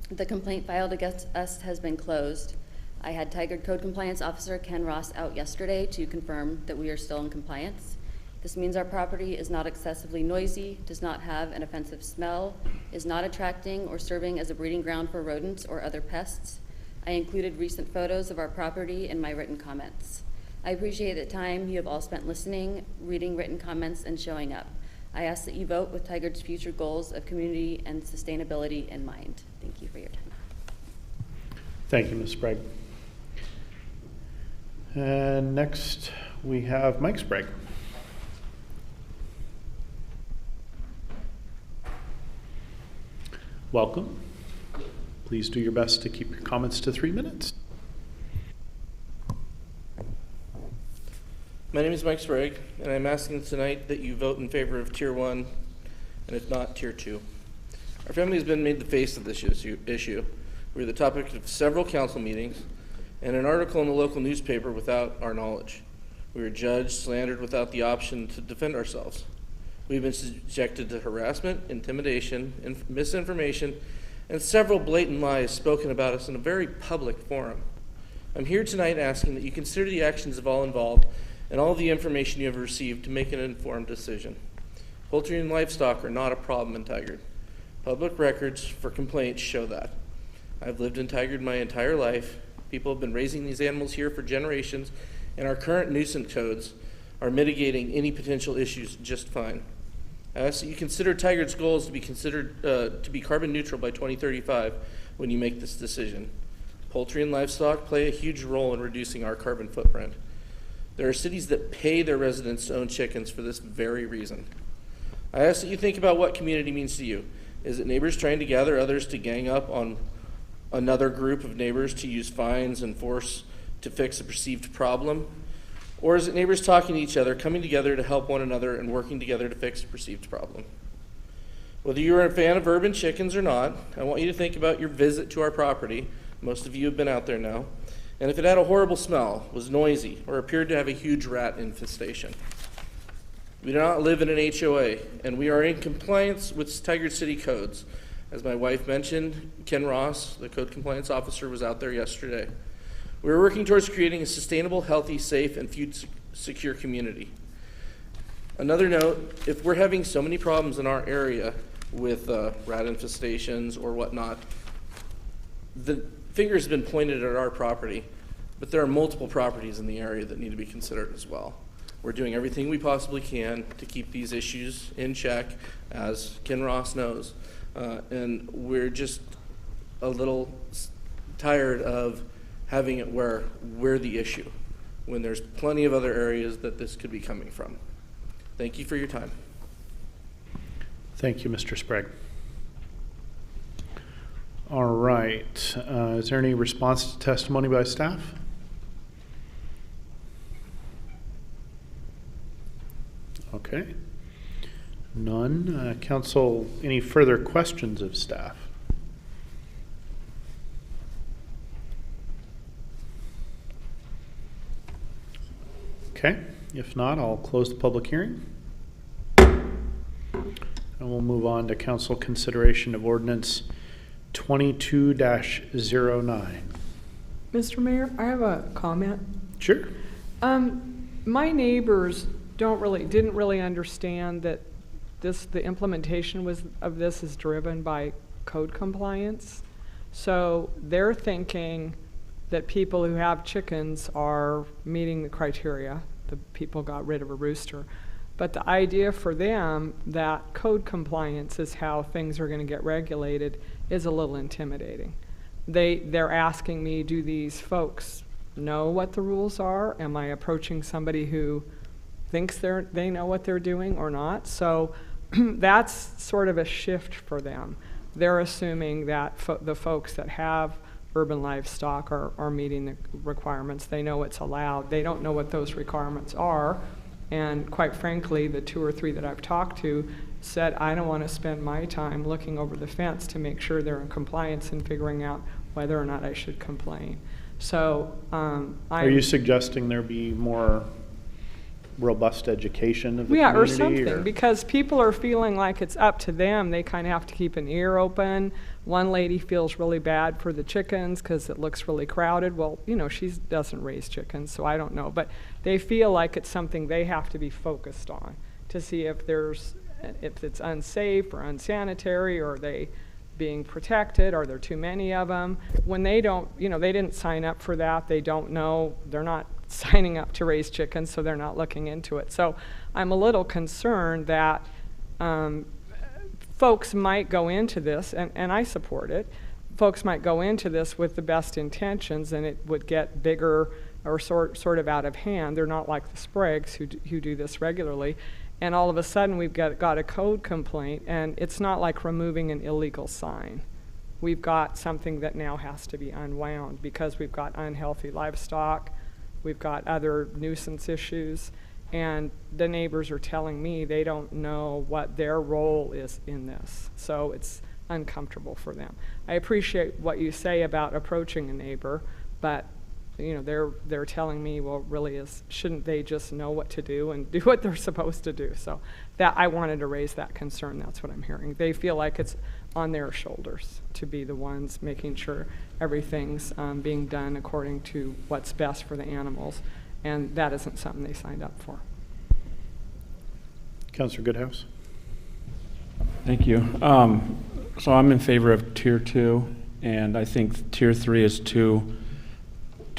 The complaint filed against us has been closed. I had Tigard Code Compliance Officer Ken Ross out yesterday to confirm that we are still in compliance. This means our property is not excessively noisy, does not have an offensive smell, is not attracting or serving as a breeding ground for rodents or other pests. I included recent photos of our property in my written comments. I appreciate the time you have all spent listening, reading written comments, and showing up. I ask that you vote with Tigard's future goals of community and sustainability in mind. Thank you for your time. Thank you, Ms. Sprague. And next, we have Mike Sprague. Welcome. Please do your best to keep your comments to 3 minutes. My name is Mike Sprague, and I'm asking tonight that you vote in favor of Tier 1, and if not, Tier 2. Our family has been made the face of this issue. We were the topic of several council meetings and an article in the local newspaper without our knowledge. We were judged, slandered without the option to defend ourselves. We've been subjected to harassment, intimidation, and misinformation, and several blatant lies spoken about us in a very public forum. I'm here tonight asking that you consider the actions of all involved and all the information you have received to make an informed decision. Poultry and livestock are not a problem in Tigard. Public records for complaints show that. I've lived in Tigard my entire life. People have been raising these animals here for generations, and our current nuisance codes are mitigating any potential issues just fine. I ask that you consider Tigard's goals to be considered to be carbon neutral by 2035 when you make this decision. Poultry and livestock play a huge role in reducing our carbon footprint. There are cities that pay their residents to own chickens for this very reason. I ask that you think about what community means to you. Is it neighbors trying to gather others to gang up on another group of neighbors to use fines and force to fix a perceived problem? Or is it neighbors talking to each other, coming together to help one another and working together to fix a perceived problem? Whether you're a fan of urban chickens or not, I want you to think about your visit to our property. Most of you have been out there now. And if it had a horrible smell, was noisy, or appeared to have a huge rat infestation. We do not live in an HOA, and we are in compliance with Tigard City codes. As my wife mentioned, Ken Ross, the code compliance officer, was out there yesterday. We are working towards creating a sustainable, healthy, safe, and food secure community. Another note, if we're having so many problems in our area with rat infestations or whatnot, the finger's been pointed at our property, but there are multiple properties in the area that need to be considered as well. We're doing everything we possibly can to keep these issues in check, as Ken Ross knows. And we're just a little tired of having it where we're the issue, when there's plenty of other areas that this could be coming from. Thank you for your time. Thank you, Mr. Sprague. All right. Is there any response to testimony by staff? Okay. None. Council, any further questions of staff? Okay. If not, I'll close the public hearing. And we'll move on to council consideration of ordinance 22-09. Mr. Mayor, I have a comment. Sure. My neighbors didn't really understand that the implementation of this is driven by code compliance. So they're thinking that people who have chickens are meeting the criteria. The people got rid of a rooster. But the idea for them that code compliance is how things are going to get regulated is a little intimidating. They're asking me, do these folks know what the rules are? Am I approaching somebody who thinks they know what they're doing or not? So that's sort of a shift for them. They're assuming that the folks that have urban livestock are meeting the requirements. They know it's allowed. They don't know what those requirements are. And quite frankly, the 2 or 3 that I've talked to said, I don't want to spend my time looking over the fence to make sure they're in compliance and figuring out whether or not I should complain. So are you suggesting there be more robust education of the community? Or something, because people are feeling like it's up to them. They kind of have to keep an ear open. One lady feels really bad for the chickens because it looks really crowded. Well, she doesn't raise chickens, so I don't know. But they feel like it's something they have to be focused on to see if it's unsafe or unsanitary, or are they being protected, are there too many of them? When they don't, they didn't sign up for that. They don't know. They're not signing up to raise chickens, so they're not looking into it. So I'm a little concerned that folks might go into this, and I support it, folks might go into this with the best intentions, and it would get bigger or sort of out of hand. They're not like the Spragues who do this regularly. And all of a sudden we've got a code complaint, and it's not like removing an illegal sign. We've got something that now has to be unwound because we've got unhealthy livestock, we've got other nuisance issues, and the neighbors are telling me they don't know what their role is in this. So it's uncomfortable for them. I appreciate what you say about approaching a neighbor, but they're telling me, well, really, shouldn't they just know what to do and do what they're supposed to do? So that I wanted to raise that concern. That's what I'm hearing. They feel like it's on their shoulders to be the ones making sure everything's being done according to what's best for the animals, and that isn't something they signed up for. Councilor Goodhouse. Thank you. So I'm in favor of Tier 2, and I think Tier 3 is too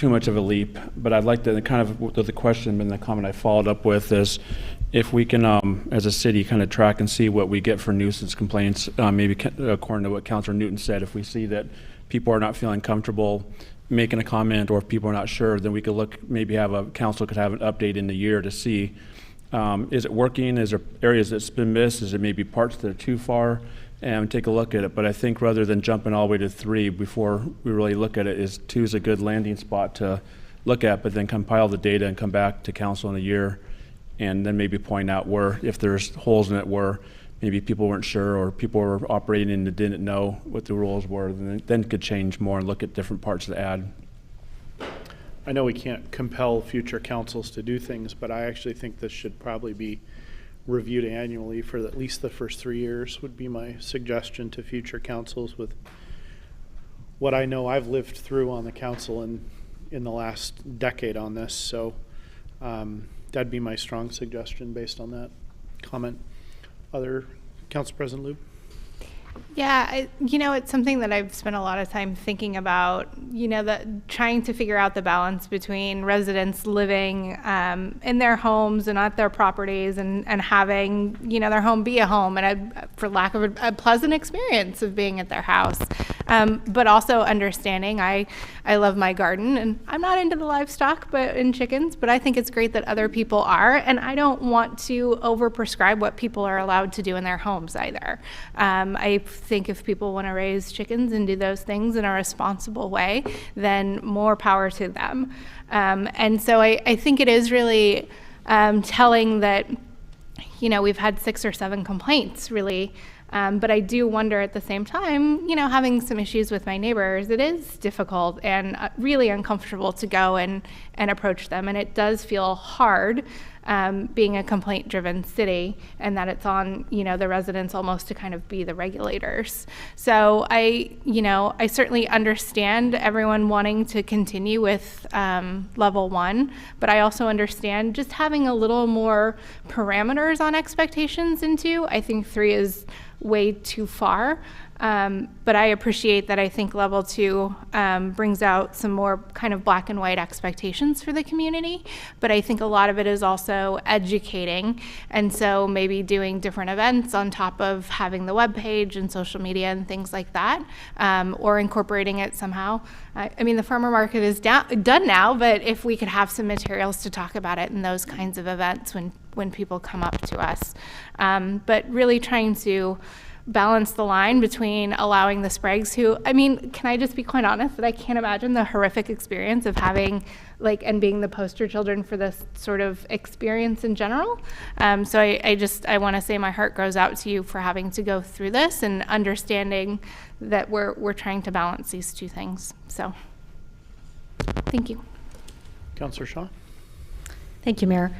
much of a leap, but I'd like to kind of, the question and the comment I followed up with is if we can, as a city, kind of track and see what we get for nuisance complaints, maybe according to what Councilor Newton said, if we see that people are not feeling comfortable making a comment, or if people are not sure, then we could look, maybe have a council could have an update in the year to see, is it working? Is there areas that's been missed? Is there maybe parts that are too far? And take a look at it. But I think rather than jumping all the way to 3 before we really look at it, 2 is a good landing spot to look at, but then compile the data and come back to council in a year, and then maybe point out where, if there's holes in it where maybe people weren't sure, or people were operating and didn't know what the rules were, then could change more and look at different parts to add. I know we can't compel future councils to do things, but I actually think this should probably be reviewed annually for at least the first 3 years would be my suggestion to future councils with what I know I've lived through on the council in the last decade on this. So that'd be my strong suggestion based on that comment. Other Council President Lube? Yeah, it's something that I've spent a lot of time thinking about, trying to figure out the balance between residents living in their homes and at their properties and having, their home be a home and for lack of a pleasant experience of being at their house. But also understanding I love my garden and I'm not into the livestock and chickens, but I think it's great that other people are. And I don't want to overprescribe what people are allowed to do in their homes either. I think if people want to raise chickens and do those things in a responsible way, then more power to them. And so I think it is really telling that, we've had 6 or 7 complaints really. But I do wonder at the same time, having some issues with my neighbors, it is difficult and really uncomfortable to go and approach them. And it does feel hard being a complaint-driven city and that it's on, the residents almost to kind of be the regulators. So I certainly understand everyone wanting to continue with level 1, but I also understand just having a little more parameters on expectations in 2. I think 3 is way too far. But I appreciate that I think level 2 brings out some more kind of black and white expectations for the community. But I think a lot of it is also educating. And so maybe doing different events on top of having the webpage and social media and things like that, or incorporating it somehow. I mean, the farmer market is done now, but if we could have some materials to talk about it in those kinds of events when people come up to us. But really trying to balance the line between allowing the Spragues can I just be quite honest that I can't imagine the horrific experience of having and being the poster children for this sort of experience in general. So I want to say my heart goes out to you for having to go through this and understanding that we're trying to balance these 2 things. So thank you. Councilor Shaw? Thank you, Mayor.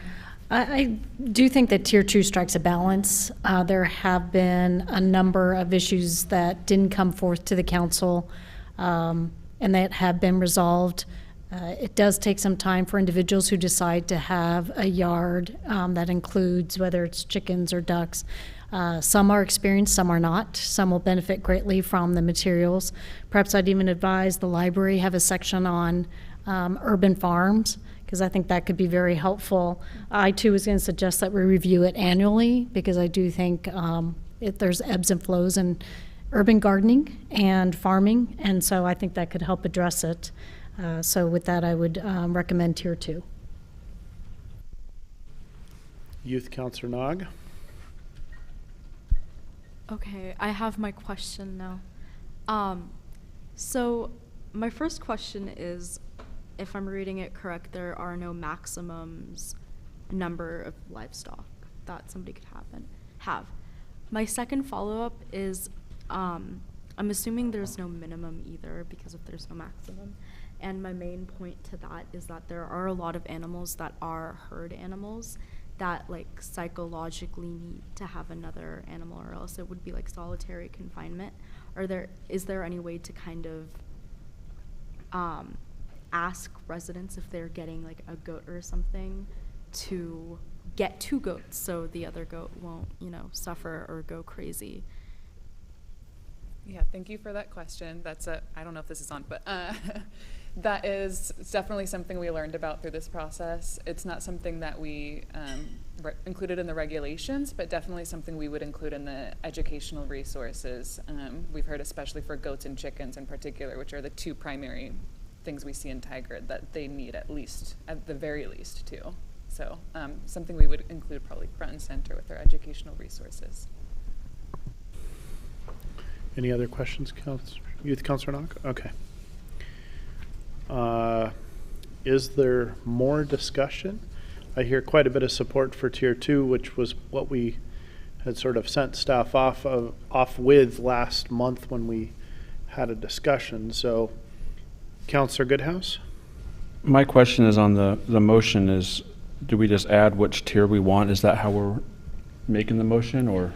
I do think that Tier 2 strikes a balance. There have been a number of issues that didn't come forth to the council and that have been resolved. It does take some time for individuals who decide to have a yard that includes whether it's chickens or ducks. Some are experienced, some are not. Some will benefit greatly from the materials. Perhaps I'd even advise the library have a section on urban farms, because I think that could be very helpful. I too was going to suggest that we review it annually, because I do think there's ebbs and flows in urban gardening and farming, and so I think that could help address it. So with that, I would recommend Tier 2. Youth Councilor Nog? Okay, I have my question now. So my first question is, if I'm reading it correct, there are no maximums number of livestock that somebody could have. My second follow-up is, I'm assuming there's no minimum either, because if there's no maximum. And my main point to that is that there are a lot of animals that are herd animals that psychologically need to have another animal, or else it would be solitary confinement. Is there any way to kind of ask residents if they're getting a goat or something to get 2 goats so the other goat won't, suffer or go crazy? Yeah, thank you for that question. I don't know if this is on, but that is definitely something we learned about through this process. It's not something that we included in the regulations, but definitely something we would include in the educational resources. We've heard, especially for goats and chickens in particular, which are the 2 primary things we see in Tigard, that they need at the very least 2. So something we would include probably front and center with our educational resources. Any other questions, Youth Councilor Nog? Okay. Is there more discussion? I hear quite a bit of support for Tier 2, which was what we had sort of sent staff off with last month when we had a discussion. So, Councilor Goodhouse? My question is on the motion is, do we just add which tier we want? Is that how we're making the motion, or?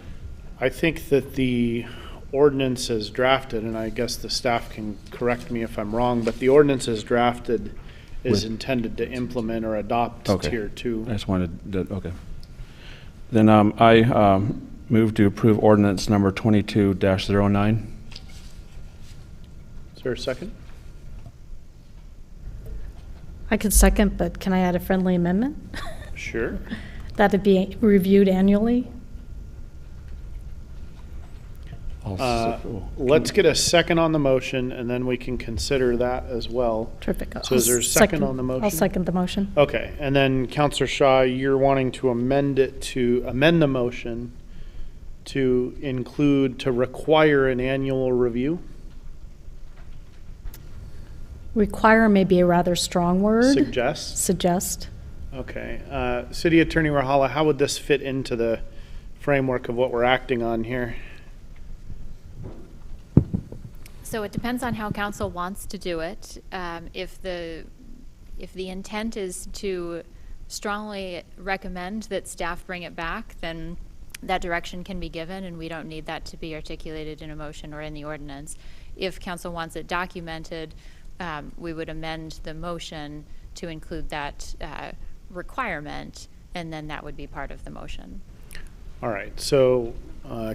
I think that the ordinance as drafted, and I guess the staff can correct me if I'm wrong, but the ordinance as drafted is intended to implement or adopt Okay. Tier 2. I just wanted to, okay. Then I move to approve ordinance number 22-09. Is there a second? I could second, but can I add a friendly amendment? Sure. That it be reviewed annually? Let's get a second on the motion, and then we can consider that as well. Terrific. So is there a second on the motion? I'll second the motion. Okay, and then Counselor Shaw, you're wanting to amend the motion to include, to require an annual review? Require may be a rather strong word. Suggest? Suggest. Okay. City Attorney Rahala, how would this fit into the framework of what we're acting on here? So it depends on how council wants to do it. If the intent is to strongly recommend that staff bring it back, then that direction can be given, and we don't need that to be articulated in a motion or in the ordinance. If council wants it documented, we would amend the motion to include that requirement, and then that would be part of the motion. All right, so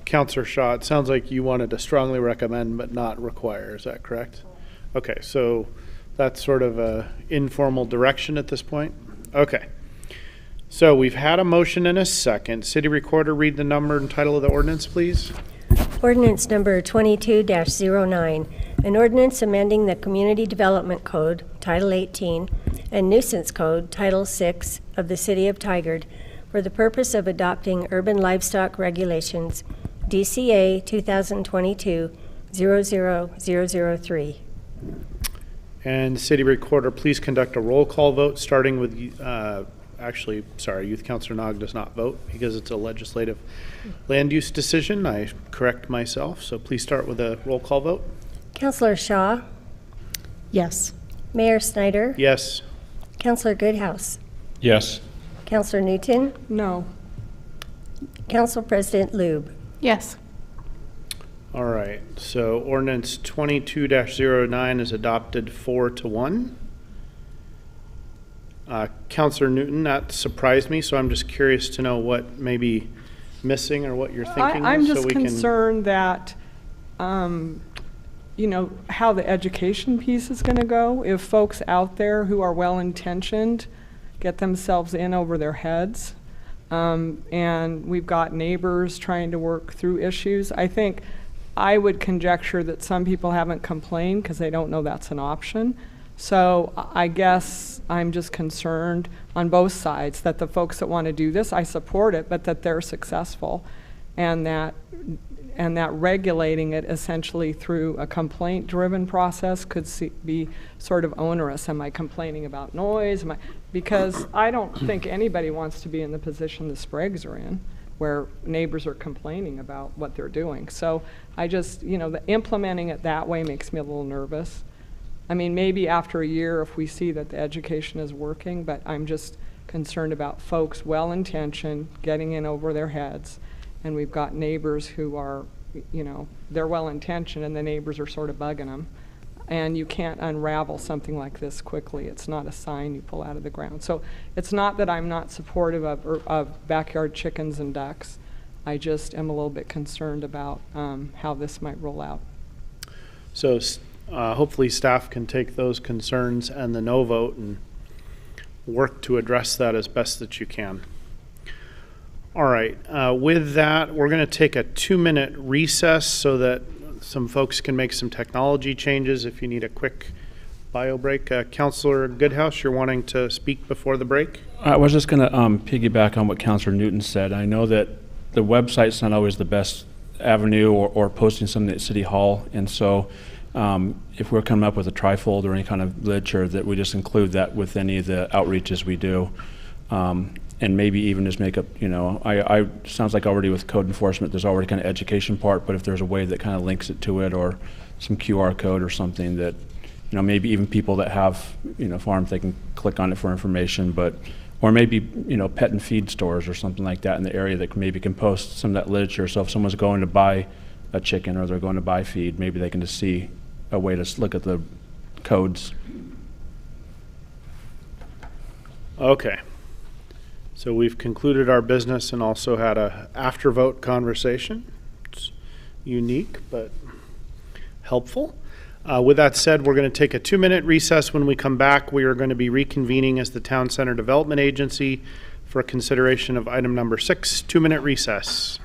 Counselor Shaw, it sounds like you wanted to strongly recommend but not require, is that correct? Okay, so that's sort of a informal direction at this point? Okay. So we've had a motion and a second. City Recorder, read the number and title of the ordinance, please. Ordinance number 22-09, an ordinance amending the Community Development Code, Title 18, and Nuisance Code, Title 6 of the City of Tigard for the purpose of adopting urban livestock regulations, DCA 2022-00003. And City Recorder, please conduct a roll call vote, starting with, Youth Councilor Nog does not vote because it's a legislative land use decision. I correct myself, so please start with a roll call vote. Counselor Shaw? Yes. Mayor Snyder? Yes. Counselor Goodhouse? Yes. Counselor Newton? No. Council President Lube? Yes. All right, so ordinance 22-09 is adopted 4-1. Counselor Newton, that surprised me, so I'm just curious to know what may be missing or what you're thinking. I'm so just we concerned that, how the education piece is going to go. If folks out there who are well-intentioned get themselves in over their heads, and we've got neighbors trying to work through issues, I would conjecture that some people haven't complained because they don't know that's an option. So I guess I'm just concerned on both sides that the folks that want to do this, I support it, but that they're successful, and that regulating it essentially through a complaint-driven process could be sort of onerous. Am I complaining about noise? Because I don't think anybody wants to be in the position the Spragues are in, where neighbors are complaining about what they're doing. So I just, implementing it that way makes me a little nervous. I mean, maybe after a year if we see that the education is working, but I'm just concerned about folks well-intentioned getting in over their heads. And we've got neighbors who are, they're well-intentioned and the neighbors are sort of bugging them. And you can't unravel something like this quickly. It's not a sign you pull out of the ground. So it's not that I'm not supportive of backyard chickens and ducks. I just am a little bit concerned about how this might roll out. So hopefully staff can take those concerns and the no vote and work to address that as best that you can. All right, with that, we're going to take a 2-minute recess so that some folks can make some technology changes if you need a quick bio break. Councilor Goodhouse, you're wanting to speak before the break? I was just going to piggyback on what Councilor Newton said. I know that the website's not always the best avenue or posting something at City Hall, and so if we're coming up with a trifold or any kind of literature, that we just include that with any of the outreaches we do. And maybe even just make up, I sounds like already with code enforcement, there's already kind of education part, but if there's a way that kind of links it to it or some QR code or something that, maybe even people that have, farms, they can click on it for information, or maybe, pet and feed stores or something like that in the area that maybe can post some of that literature. So if someone's going to buy a chicken or they're going to buy feed, maybe they can just see a way to look at the codes. Okay. So we've concluded our business and also had a after vote conversation. It's unique, but helpful. With that said, we're going to take a 2-minute recess. When we come back, we are going to be reconvening as the Town Center Development Agency for consideration of item number 6. 2-minute recess.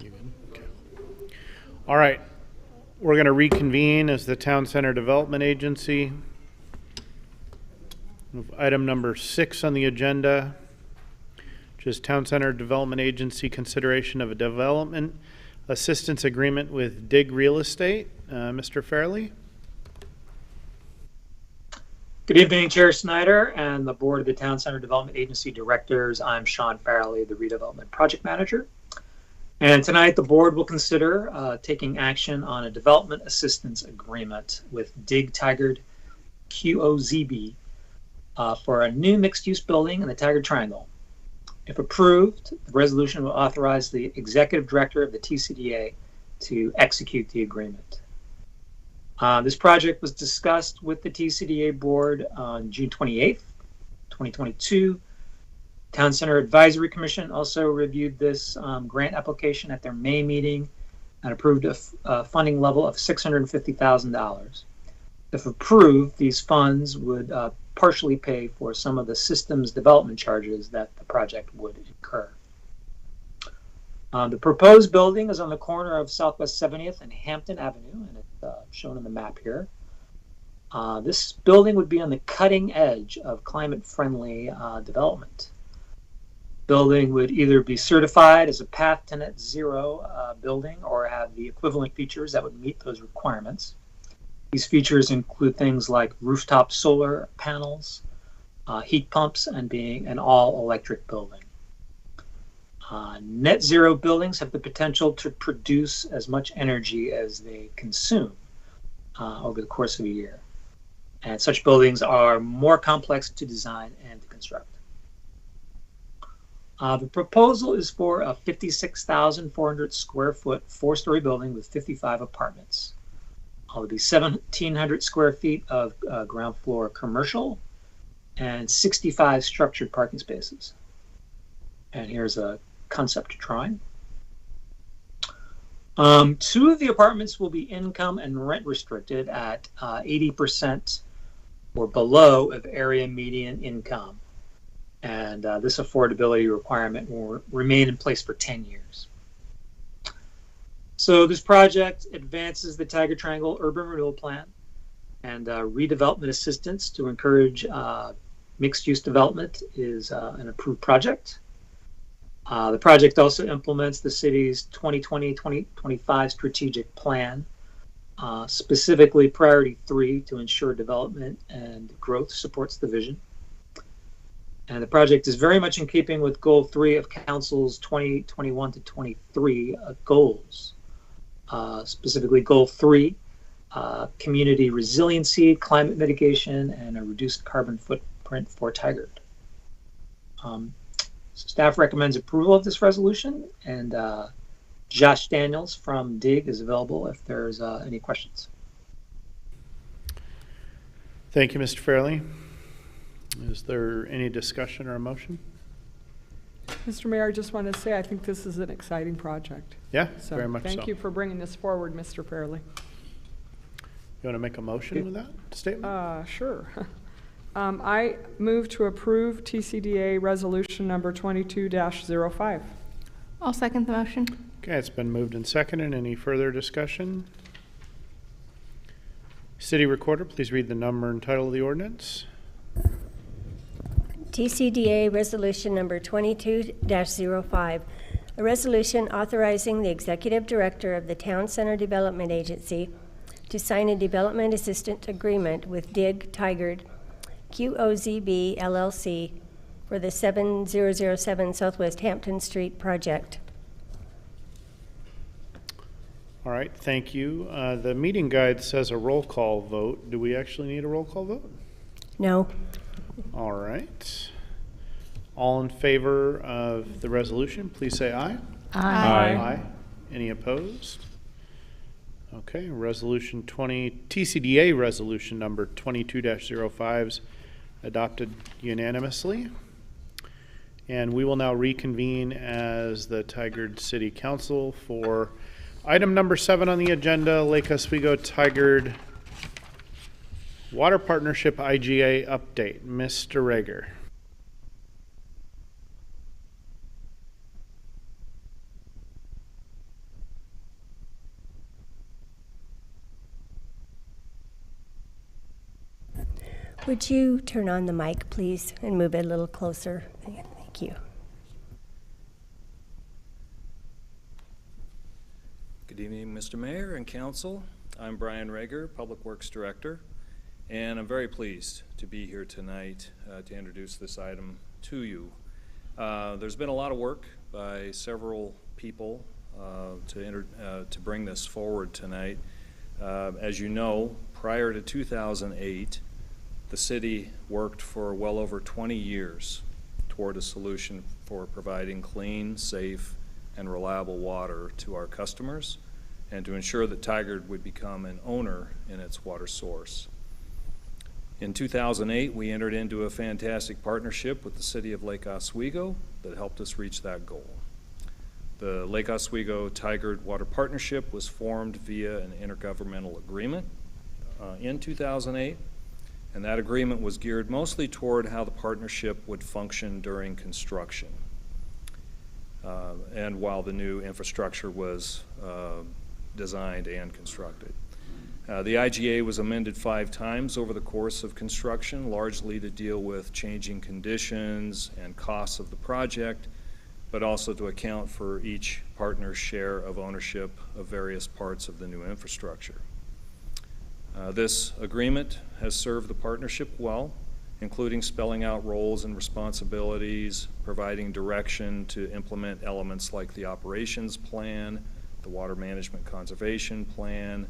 You good? Okay. All right. We're going to reconvene as the Town Center Development Agency. Item number 6 on the agenda, which is Town Center Development Agency consideration of a development assistance agreement with DIG Real Estate. Mr. Fairley? Good evening, Chair Snyder and the Board of the Town Center Development Agency Directors. I'm Sean Farrelly, the Redevelopment Project Manager. And tonight the Board will consider taking action on a development assistance agreement with DIG Tigard QOZB for a new mixed-use building in the Tigard Triangle. If approved, the resolution will authorize the Executive Director of the TCDA to execute the agreement. This project was discussed with the TCDA Board on June 28th, 2022. Town Center Advisory Commission also reviewed this grant application at their May meeting and approved a funding level of $650,000. If approved, these funds would partially pay for some of the systems development charges that the project would incur. The proposed building is on the corner of Southwest 70th and Hampton Avenue, and it's shown on the map here. This building would be on the cutting edge of climate-friendly development. Building would either be certified as a Path to Net Zero building or have the equivalent features that would meet those requirements. These features include things like rooftop solar panels, heat pumps, and being an all-electric building. Net zero buildings have the potential to produce as much energy as they consume over the course of a year. And such buildings are more complex to design and to construct. The proposal is for a 56,400 square foot, 4-story building with 55 apartments. There'll be 1,700 square feet of ground floor commercial and 65 structured parking spaces. And here's a concept drawing. 2 of the apartments will be income and rent restricted at 80% or below of area median income. And this affordability requirement will remain in place for 10 years. So this project advances the Tigard Triangle Urban Renewal Plan and redevelopment assistance to encourage mixed-use development is an approved project. The project also implements the city's 2020-2025 strategic plan, specifically Priority 3 to ensure development and growth supports the vision. And the project is very much in keeping with Goal 3 of Council's 2021 to 23 goals. Specifically Goal 3, community resiliency, climate mitigation, and a reduced carbon footprint for Tigard. So staff recommends approval of this resolution, and Josh Daniels from DIG is available if there's any questions. Thank you, Mr. Fairley. Is there any discussion or a motion? Mr. Mayor, I just want to say I think this is an exciting project. Yeah, So very much so. thank you for bringing this forward, Mr. Fairley. You want to make a motion with that statement? Sure. I move to approve TCDA resolution number 22-05. I'll second the motion. Okay, it's been moved and seconded. Any further discussion? City Recorder, please read the number and title of the ordinance. TCDA Resolution Number 22-05, a resolution authorizing the Executive Director of the Town Center Development Agency to sign a development assistance agreement with DIG Tigard QOZB LLC for the 7007 Southwest Hampton Street project. All right, thank you. The meeting guide says a roll call vote. Do we actually need a roll call vote? No. All right. All in favor of the resolution, please say aye. Aye. Aye. Any opposed? Okay, TCDA resolution number 22-05 is adopted unanimously. And we will now reconvene as the Tigard City Council for item number 7 on the agenda, Lake Oswego Tigard Water Partnership IGA update. Mr. Rager. Would you turn on the mic, please, and move it a little closer? Thank you. Good evening, Mr. Mayor and Council. I'm Brian Rager, Public Works Director, and I'm very pleased to be here tonight to introduce this item to you. There's been a lot of work by several people to bring this forward tonight. As you know, prior to 2008, the city worked for well over 20 years toward a solution for providing clean, safe, and reliable water to our customers, and to ensure that Tigard would become an owner in its water source. In 2008, we entered into a fantastic partnership with the City of Lake Oswego that helped us reach that goal. The Lake Oswego Tigard Water Partnership was formed via an intergovernmental agreement in 2008, and that agreement was geared mostly toward how the partnership would function during construction and while the new infrastructure was designed and constructed. The IGA was amended 5 times over the course of construction, largely to deal with changing conditions and costs of the project, but also to account for each partner's share of ownership of various parts of the new infrastructure. This agreement has served the partnership well, including spelling out roles and responsibilities, providing direction to implement elements like the operations plan, the water management conservation plan,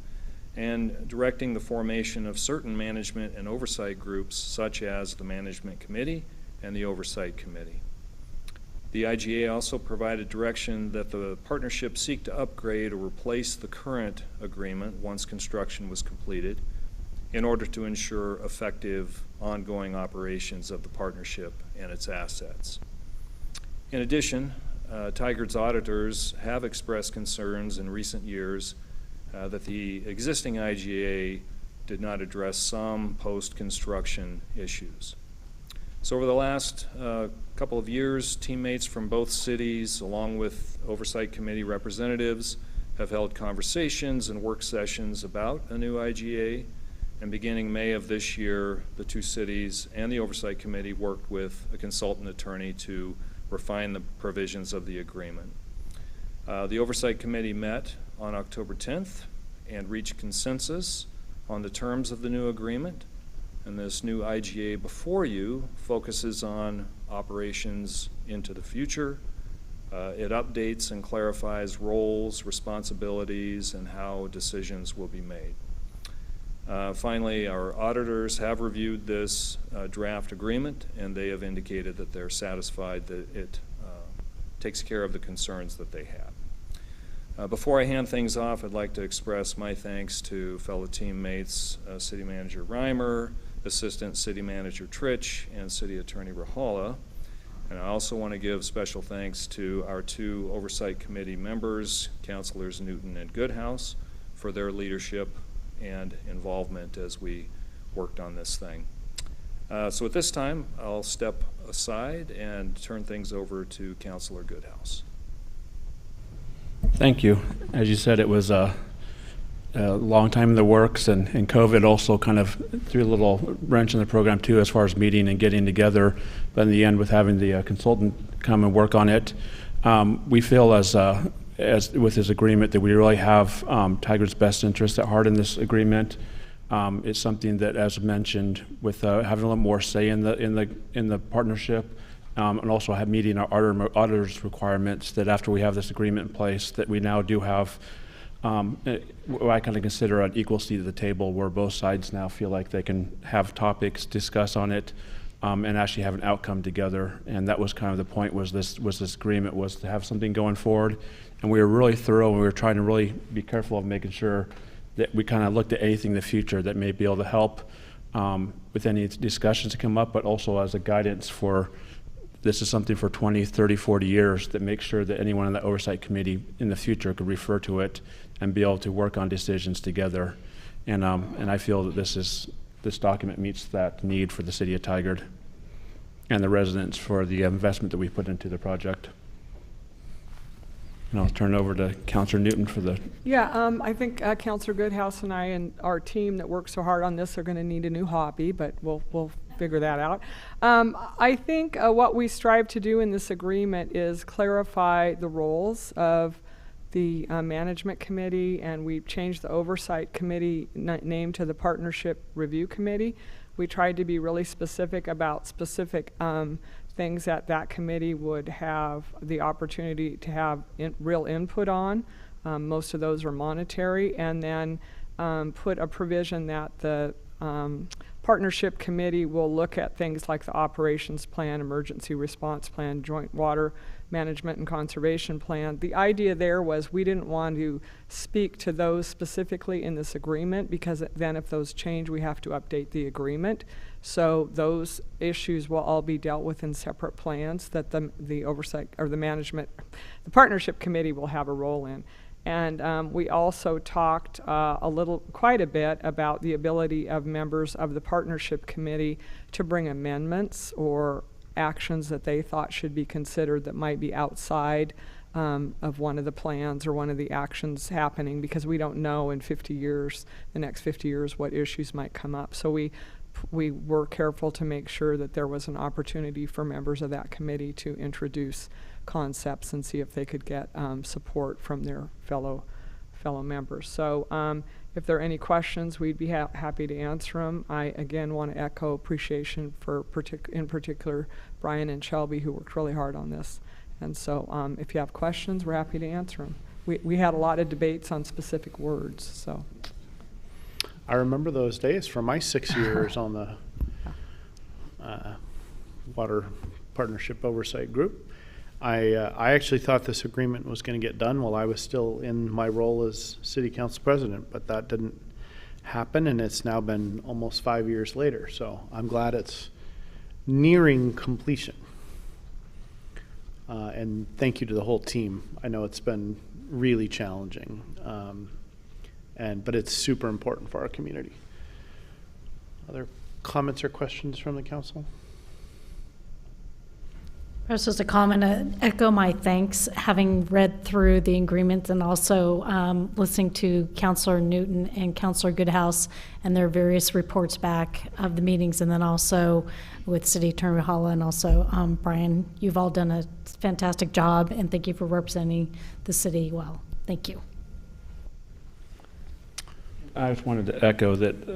and directing the formation of certain management and oversight groups such as the Management Committee and the Oversight Committee. The IGA also provided direction that the partnership seek to upgrade or replace the current agreement once construction was completed in order to ensure effective ongoing operations of the partnership and its assets. In addition, Tigard's auditors have expressed concerns in recent years that the existing IGA did not address some post-construction issues. So over the last couple of years, teammates from both cities, along with Oversight Committee representatives, have held conversations and work sessions about a new IGA, and beginning May of this year, the 2 cities and the Oversight Committee worked with a consultant attorney to refine the provisions of the agreement. The Oversight Committee met on October 10th and reached consensus on the terms of the new agreement. And this new IGA before you focuses on operations into the future. It updates and clarifies roles, responsibilities, and how decisions will be made. Finally, our auditors have reviewed this draft agreement, and they have indicated that they're satisfied that it takes care of the concerns that they have. Before I hand things off, I'd like to express my thanks to fellow teammates, City Manager Reimer, Assistant City Manager Tritch, and City Attorney Rahala. And I also want to give special thanks to our 2 Oversight Committee members, Councilors Newton and Goodhouse, for their leadership and involvement as we worked on this thing. So at this time, I'll step aside and turn things over to Councilor Goodhouse. Thank you. As you said, it was a long time in the works, and COVID also kind of threw a little wrench in the program too, as far as meeting and getting together. But in the end, with having the consultant come and work on it, we feel as with this agreement that we really have Tigard's best interest at heart in this agreement. It's something that, as mentioned, with having a little more say in the partnership, and also have meeting our auditors' requirements, that after we have this agreement in place, that we now do have what I kind of consider an equal seat at the table, where both sides now feel like they can have topics, discuss on it, and actually have an outcome together. And that was kind of the point, was this agreement was to have something going forward. And we were really thorough, and we were trying to really be careful of making sure that we kind of looked at anything in the future that may be able to help with any discussions that come up, but also as a guidance for, this is something for 20, 30, 40 years, that makes sure that anyone in the Oversight Committee in the future could refer to it and be able to work on decisions together. And I feel that this document meets that need for the City of Tigard and the residents for the investment that we put into the project. And I'll turn it over to Councilor Newton for the. Yeah, I think Councilor Goodhouse and I and our team that worked so hard on this are going to need a new hobby, but we'll figure that out. I think what we strive to do in this agreement is clarify the roles of the management committee, and we've changed the oversight committee name to the partnership review committee. We tried to be really specific about specific things that committee would have the opportunity to have real input on. Most of those are monetary, and then put a provision that the partnership committee will look at things like the operations plan, emergency response plan, joint water management and conservation plan. The idea there was we didn't want to speak to those specifically in this agreement, because then if those change, we have to update the agreement. So those issues will all be dealt with in separate plans that the oversight or the partnership committee will have a role in. And we also talked quite a bit about the ability of members of the partnership committee to bring amendments or actions that they thought should be considered that might be outside of one of the plans or one of the actions happening, because we don't know in the next 50 years, what issues might come up. So we were careful to make sure that there was an opportunity for members of that committee to introduce concepts and see if they could get support from their fellow members. So if there are any questions, we'd be happy to answer them. I again want to echo appreciation for in particular Brian and Shelby, who worked really hard on this. And so if you have questions, we're happy to answer them. We had a lot of debates on specific words. So I remember those days from my 6 years on the Water Partnership Oversight Group. I actually thought this agreement was going to get done while I was still in my role as City Council President, but that didn't happen, and it's now been almost 5 years later. So I'm glad it's nearing completion. And thank you to the whole team. I know it's been really challenging, but it's super important for our community. Other comments or questions from the council? First, just a comment, echo my thanks, having read through the agreement and also listening to Councilor Newton and Councilor Goodhouse and their various reports back of the meetings, and then also with City Attorney Hala and also Brian. You've all done a fantastic job, and thank you for representing the city well. Thank you. I just wanted to echo that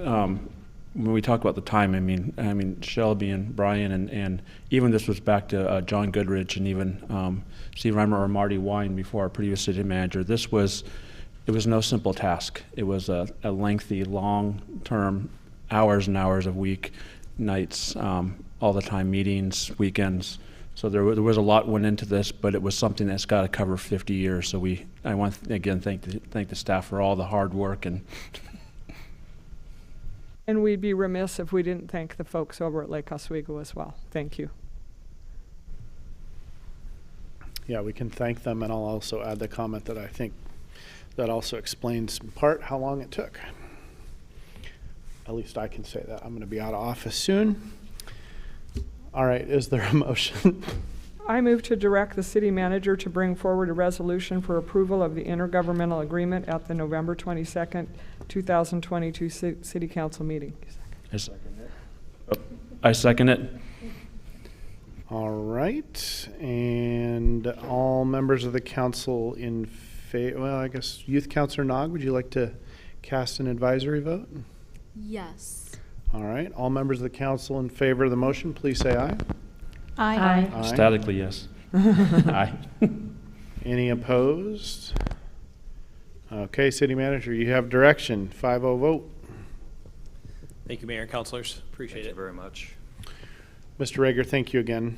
when we talk about the time, I mean Shelby and Brian and even this was back to John Goodrich and even Steve Reimer or Marty Wine before our previous city manager. It was no simple task. It was a lengthy, long-term, hours and hours of week, nights, all the time, meetings, weekends. So there was a lot went into this, but it was something that's got to cover 50 years. So I want to again thank the staff for all the hard work and. And we'd be remiss if we didn't thank the folks over at Lake Oswego as well. Thank you. Yeah, we can thank them, and I'll also add the comment that I think that also explains in part how long it took. At least I can say that. I'm going to be out of office soon. All right, is there a motion? I move to direct the city manager to bring forward a resolution for approval of the intergovernmental agreement at the November 22nd, 2022 City Council meeting. I second it. All right, and all members of the council in favor, well, I guess Youth Councilor Nog, would you like to cast an advisory vote? Yes. All right, all members of the council in favor of the motion, please say aye. Aye. Aye. Statically, yes. Aye. Any opposed? Okay, city manager, you have direction. 5-0 vote. Thank you, Mayor and councilors. Appreciate it very much. Mr. Rager, thank you again.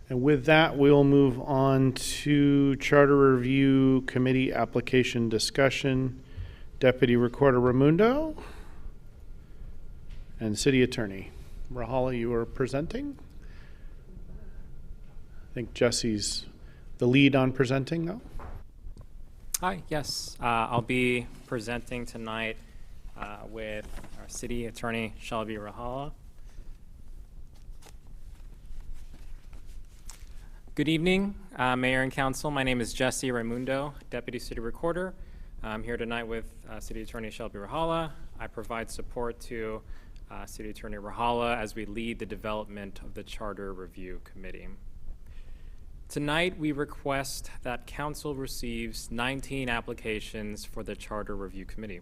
And with that, we'll move on to Charter Review Committee application discussion. Deputy Recorder Raimundo and City Attorney Rahala, you are presenting. I think Jesse's the lead on presenting, though. Hi, yes. I'll be presenting tonight with our City Attorney, Shelby Rahala. Good evening, Mayor and Council. My name is Jesse Raimundo, Deputy City Recorder. I'm here tonight with City Attorney Shelby Rahala. I provide support to City Attorney Rahala as we lead the development of the Charter Review Committee. Tonight, we request that Council receives 19 applications for the Charter Review Committee.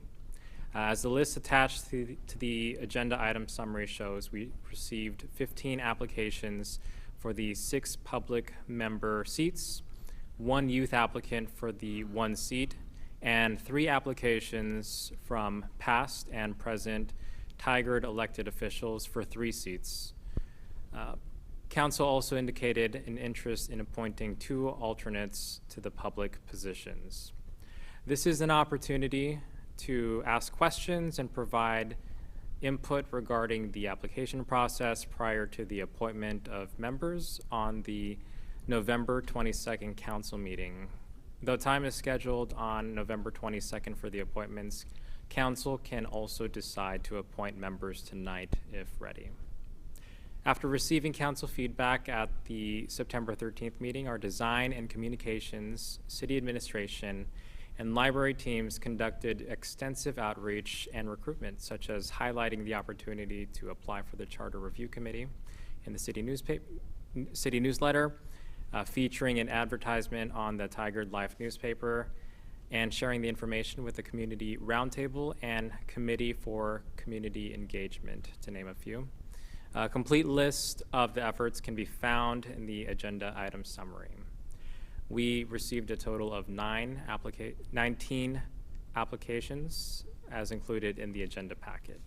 As the list attached to the agenda item summary shows, we received 15 applications for the 6 public member seats, 1 youth applicant for the 1 seat, and 3 applications from past and present Tigard elected officials for 3 seats. Council also indicated an interest in appointing 2 alternates to the public positions. This is an opportunity to ask questions and provide input regarding the application process prior to the appointment of members on the November 22nd council meeting. Though time is scheduled on November 22nd for the appointments, council can also decide to appoint members tonight if ready. After receiving council feedback at the September 13th meeting, our design and communications, city administration, and library teams conducted extensive outreach and recruitment, such as highlighting the opportunity to apply for the Charter Review Committee in the city newsletter, featuring an advertisement on the Tigard Life newspaper, and sharing the information with the Community Roundtable and Committee for Community Engagement, to name a few. A complete list of the efforts can be found in the agenda item summary. We received a total of 19 applications as included in the agenda packet.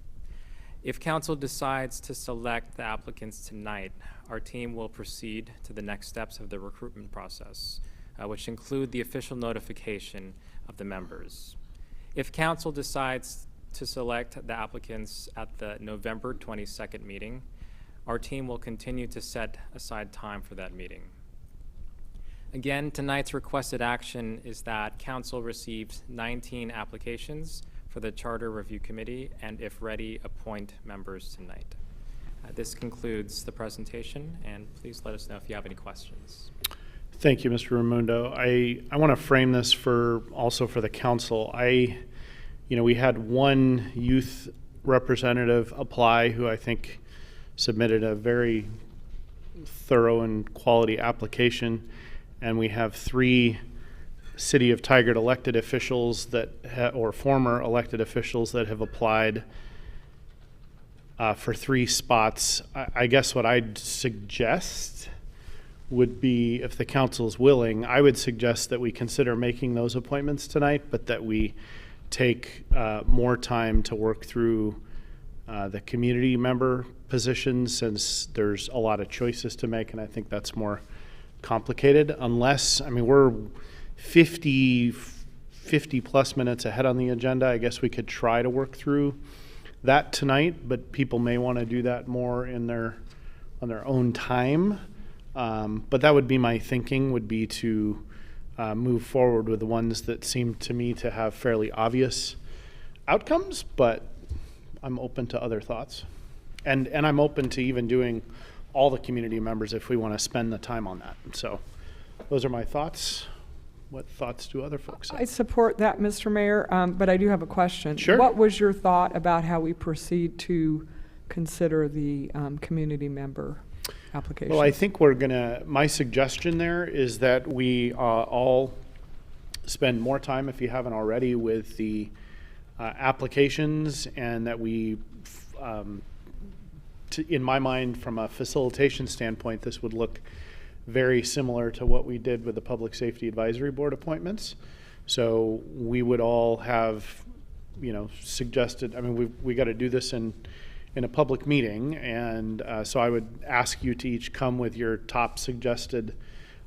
If council decides to select the applicants tonight, our team will proceed to the next steps of the recruitment process, which include the official notification of the members. If council decides to select the applicants at the November 22nd meeting, our team will continue to set aside time for that meeting. Again, tonight's requested action is that council receives 19 applications for the Charter Review Committee, and if ready, appoint members tonight. This concludes the presentation, and please let us know if you have any questions. Thank you, Mr. Raimundo. I want to frame this also for the council. We had 1 youth representative apply who I think submitted a very thorough and quality application. And we have 3 City of Tigard elected officials or former elected officials that have applied for 3 spots. I guess what I'd suggest would be, if the council's willing, I would suggest that we consider making those appointments tonight, but that we take more time to work through the community member positions, since there's a lot of choices to make, and I think that's more complicated. Unless, we're 50 plus minutes ahead on the agenda. I guess we could try to work through that tonight, but people may want to do that more on their own time. But that would be my thinking, would be to move forward with the ones that seem to me to have fairly obvious outcomes, but I'm open to other thoughts. And I'm open to even doing all the community members if we want to spend the time on that. So those are my thoughts. What thoughts do other folks have? I support that, Mr. Mayor, but I do have a question. Sure. What was your thought about how we proceed to consider the community member applications? Well, I think my suggestion there is that we all spend more time, if you haven't already, with the applications, and that we in my mind, from a facilitation standpoint, this would look very similar to what we did with the Public Safety Advisory Board appointments. So we would all have, suggested, we got to do this in a public meeting, and so I would ask you to each come with your top suggested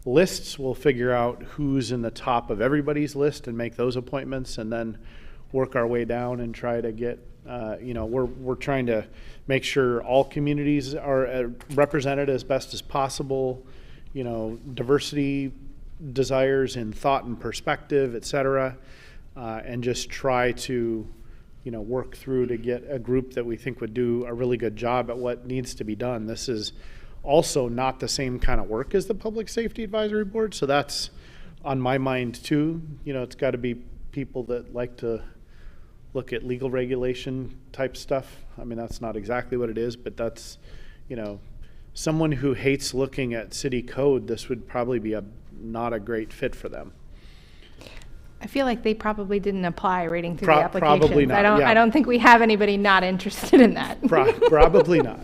lists. We'll figure out who's in the top of everybody's list and make those appointments, and then work our way down and try to get, we're trying to make sure all communities are represented as best as possible, diversity desires in thought and perspective, et cetera, and just try to, work through to get a group that we think would do a really good job at what needs to be done. This is also not the same kind of work as the Public Safety Advisory Board. So that's on my mind too. You know, it's got to be people that like to look at legal regulation type stuff. I mean, that's not exactly what it is, but that's, you know, someone who hates looking at city code, this would probably be not a great fit for them. I feel like they probably didn't apply reading through the Probably applications. not, yeah. I don't think we have anybody not interested in that. Probably not.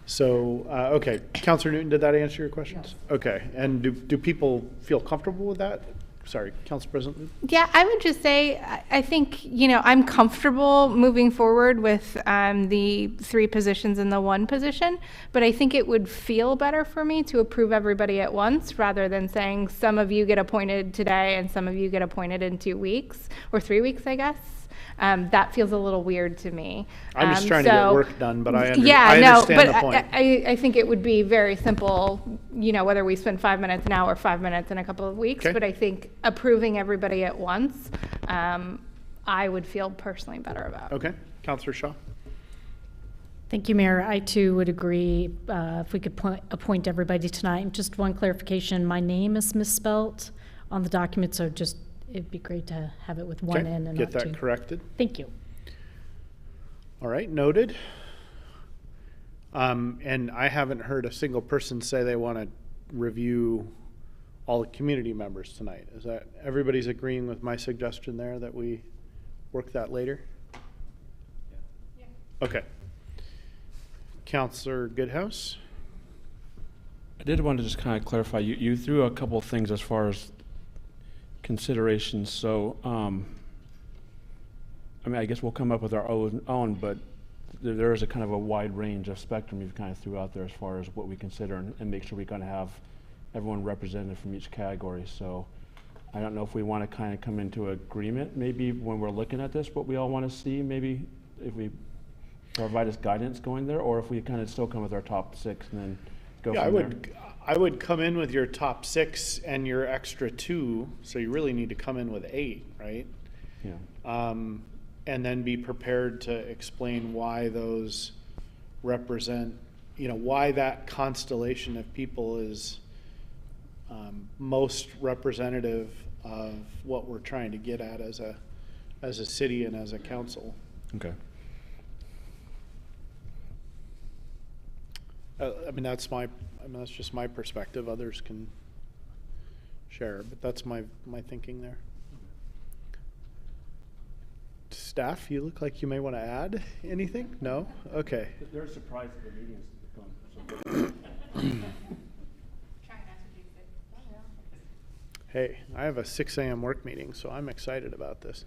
So, okay, Councilor Newton, did that answer your questions? Yes. Okay, and do people feel comfortable with that? Sorry, Council President Liu? Yeah, I would just say, I think, you know, I'm comfortable moving forward with the 3 positions and the 1 position, but I think it would feel better for me to approve everybody at once rather than saying some of you get appointed today and some of you get appointed in 2 weeks, or 3 weeks, I guess. That feels a little weird to me. I'm just trying to get work done, but I understand the point. I think it would be very simple, you know, whether we spend 5 minutes now or 5 minutes in a couple of weeks. Okay. But I think approving everybody at once, I would feel personally better about. Okay, Councilor Shaw. Thank you, Mayor. I too would agree if we could appoint everybody tonight. Just one clarification, my name is misspelt on the document, so just it'd be great to have it with one Okay, N and get not that 2. corrected. Thank you. All right, noted. And I haven't heard a single person say they want to review all the community members tonight. Is that, everybody's agreeing with my suggestion there that we work that later? Yeah. Okay. Councilor Goodhouse? I did want to just kind of clarify, you threw a couple of things as far as considerations. So, I mean, I guess we'll come up with our own, but there is a kind of a wide range of spectrum you've kind of threw out there as far as what we consider and make sure we kind of have everyone represented from each category. So I don't know if we want to kind of come into agreement maybe when we're looking at this, what we all want to see, maybe if we provide us guidance going there, or if we kind of still come with our top 6 and then go from there. I would come in with your top 6 and your extra 2, so you really need to come in with 8, right? Yeah. And then be prepared to explain why those represent, you know, why that constellation of people is most representative of what we're trying to get at as a city and as a council. Okay. I mean, that's just my perspective. Others can share, but that's my thinking there. Staff, you look like you may want to add anything? No? Okay. They're surprised the meetings come so good. Hey, I have a 6 a.m. work meeting, so I'm excited about this.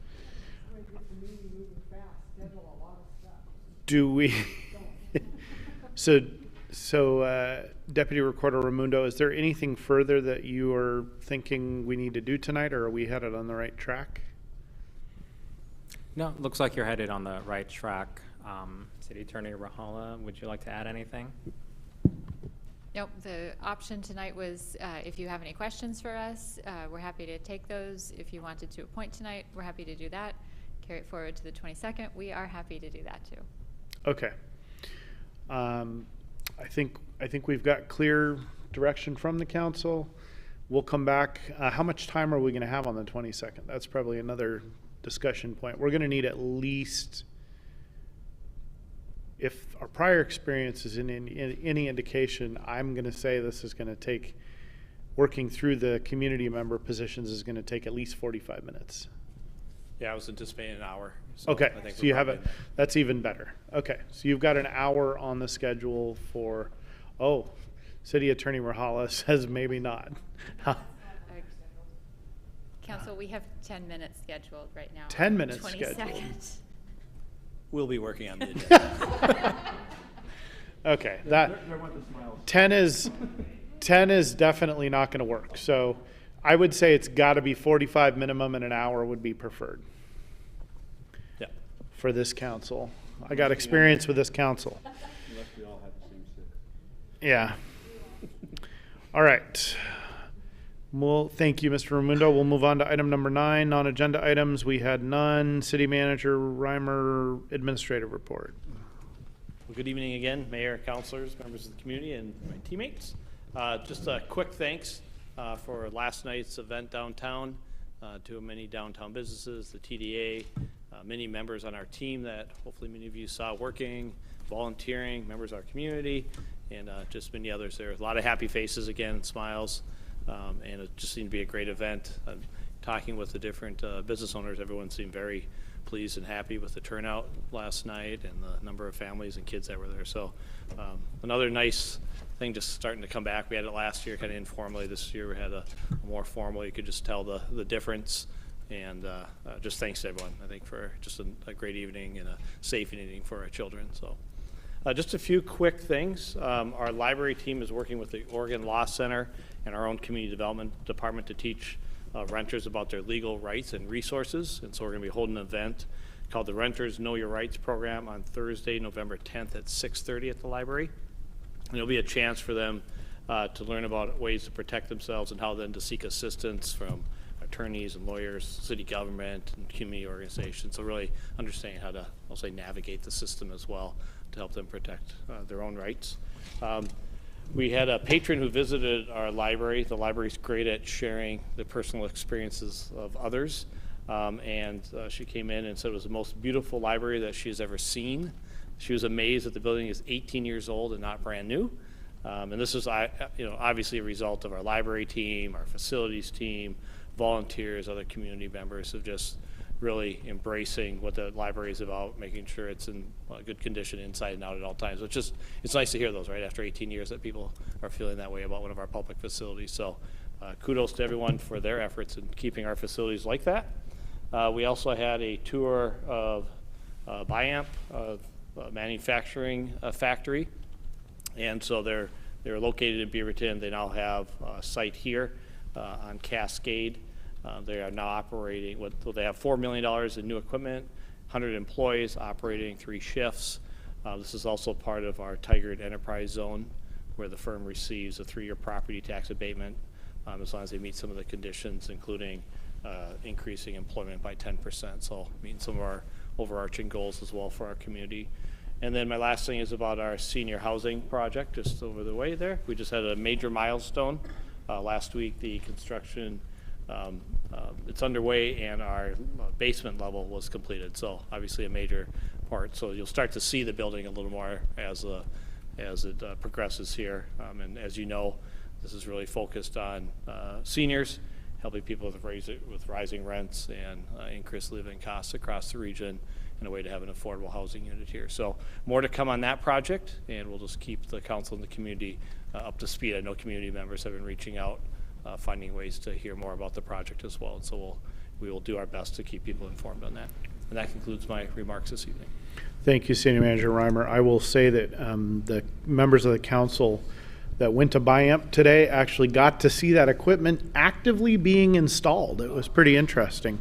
Do we? So, Deputy Recorder Raimundo, is there anything further that you are thinking we need to do tonight, or are we headed on the right track? No, looks like you're headed on the right track. City Attorney Rajala, would you like to add anything? Nope, the option tonight was if you have any questions for us, we're happy to take those. If you wanted to appoint tonight, we're happy to do that. Carry it forward to the 22nd. We are happy to do that too. Okay. I think we've got clear direction from the council. We'll come back. How much time are we going to have on the 22nd? That's probably another discussion point. We're going to need at least, if our prior experience is in any indication, I'm going to say this is going to take, working through the community member positions is going to take at least 45 minutes. Yeah, I was anticipating an hour. So Okay, I think so you have it. That's even better. Okay, so you've got an hour on the schedule for, City Attorney Rajala says maybe not. Council, we have 10 minutes scheduled right now. 10 minutes 20 scheduled. seconds. We'll be working on the agenda. Okay, that 10 is definitely not going to work. So I would say it's got to be 45 minimum, and an hour would be preferred. Yeah. For this council, I got experience with this council. Unless we all have the same 6. Yeah. All right. Well, thank you, Mr. Raimundo. We'll move on to item number 9, non-agenda items. We had none. City Manager Reimer, administrative report. Well, good evening again, Mayor, councilors, members of the community, and my teammates. Just a quick thanks for last night's event downtown, to many downtown businesses, the TDA, many members on our team that hopefully many of you saw working, volunteering, members of our community, and just many others. There were a lot of happy faces again, smiles, and it just seemed to be a great event. Talking with the different business owners, everyone seemed very pleased and happy with the turnout last night and the number of families and kids that were there. So another nice thing just starting to come back. We had it last year kind of informally. This year we had a more formal. You could just tell the difference. And just thanks to everyone, I think, for just a great evening and a safe evening for our children. So just a few quick things. Our library team is working with the Oregon Law Center and our own community development department to teach renters about their legal rights and resources. And so we're going to be holding an event called the Renters Know Your Rights program on Thursday, November 10th at 6:30 at the library. And it'll be a chance for them to learn about ways to protect themselves and how then to seek assistance from attorneys and lawyers, city government, and community organizations. So really understanding how to, I'll say, navigate the system as well to help them protect their own rights. We had a patron who visited our library. The library's great at sharing the personal experiences of others. And she came in and said it was the most beautiful library that she's ever seen. She was amazed that the building is 18 years old and not brand new. And this is obviously a result of our library team, our facilities team, volunteers, other community members of just really embracing what the library is about, making sure it's in good condition inside and out at all times. It's nice to hear those, right, after 18 years that people are feeling that way about one of our public facilities. So kudos to everyone for their efforts in keeping our facilities like that. We also had a tour of BIAMP, manufacturing factory. And so they're located in Beaverton. They now have a site here on Cascade. They are now operating they have $4 million in new equipment, 100 employees operating 3 shifts. This is also part of our Tigard Enterprise Zone, where the firm receives a 3-year property tax abatement as long as they meet some of the conditions, including increasing employment by 10%. So meeting some of our overarching goals as well for our community. And then my last thing is about our senior housing project just over the way there. We just had a major milestone. Last week, the construction, it's underway, and our basement level was completed. So obviously a major part. So you'll start to see the building a little more as it progresses here. And as you know, this is really focused on seniors, helping people with rising rents and increased living costs across the region, in a way to have an affordable housing unit here. So more to come on that project, and we'll just keep the council and the community up to speed. I know community members have been reaching out, finding ways to hear more about the project as well. And so we will do our best to keep people informed on that. And that concludes my remarks this evening. Thank you, City Manager Reimer. I will say that the members of the council that went to BIAMP today actually got to see that equipment actively being installed. It was pretty interesting,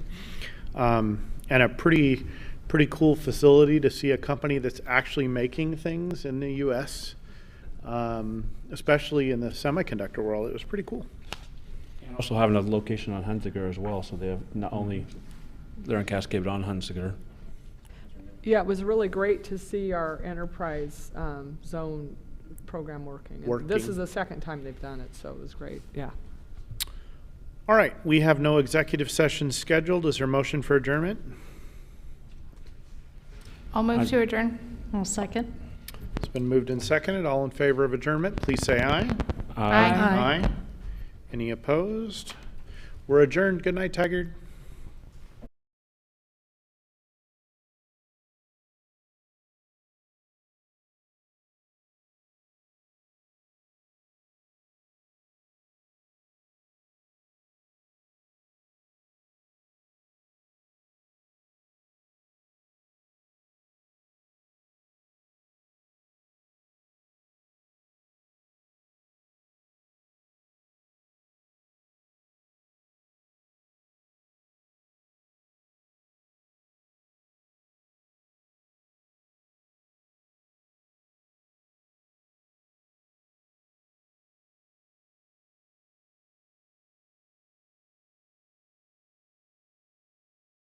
and a pretty cool facility to see a company that's actually making things in the U.S., especially in the semiconductor world. It was pretty cool. And also having a location on Hunziker as well, so they have not only they're in Cascade but on Hunziker. Yeah, it was really great to see our enterprise zone program working. And this is the second time they've done it, so it was great. Yeah. All right, we have no executive session scheduled. Is there a motion for adjournment? I'll move to adjourn. I'll second. It's been moved and seconded. All in favor of adjournment, please say aye. Aye. Aye. Any opposed? We're adjourned. Good night, Tigard.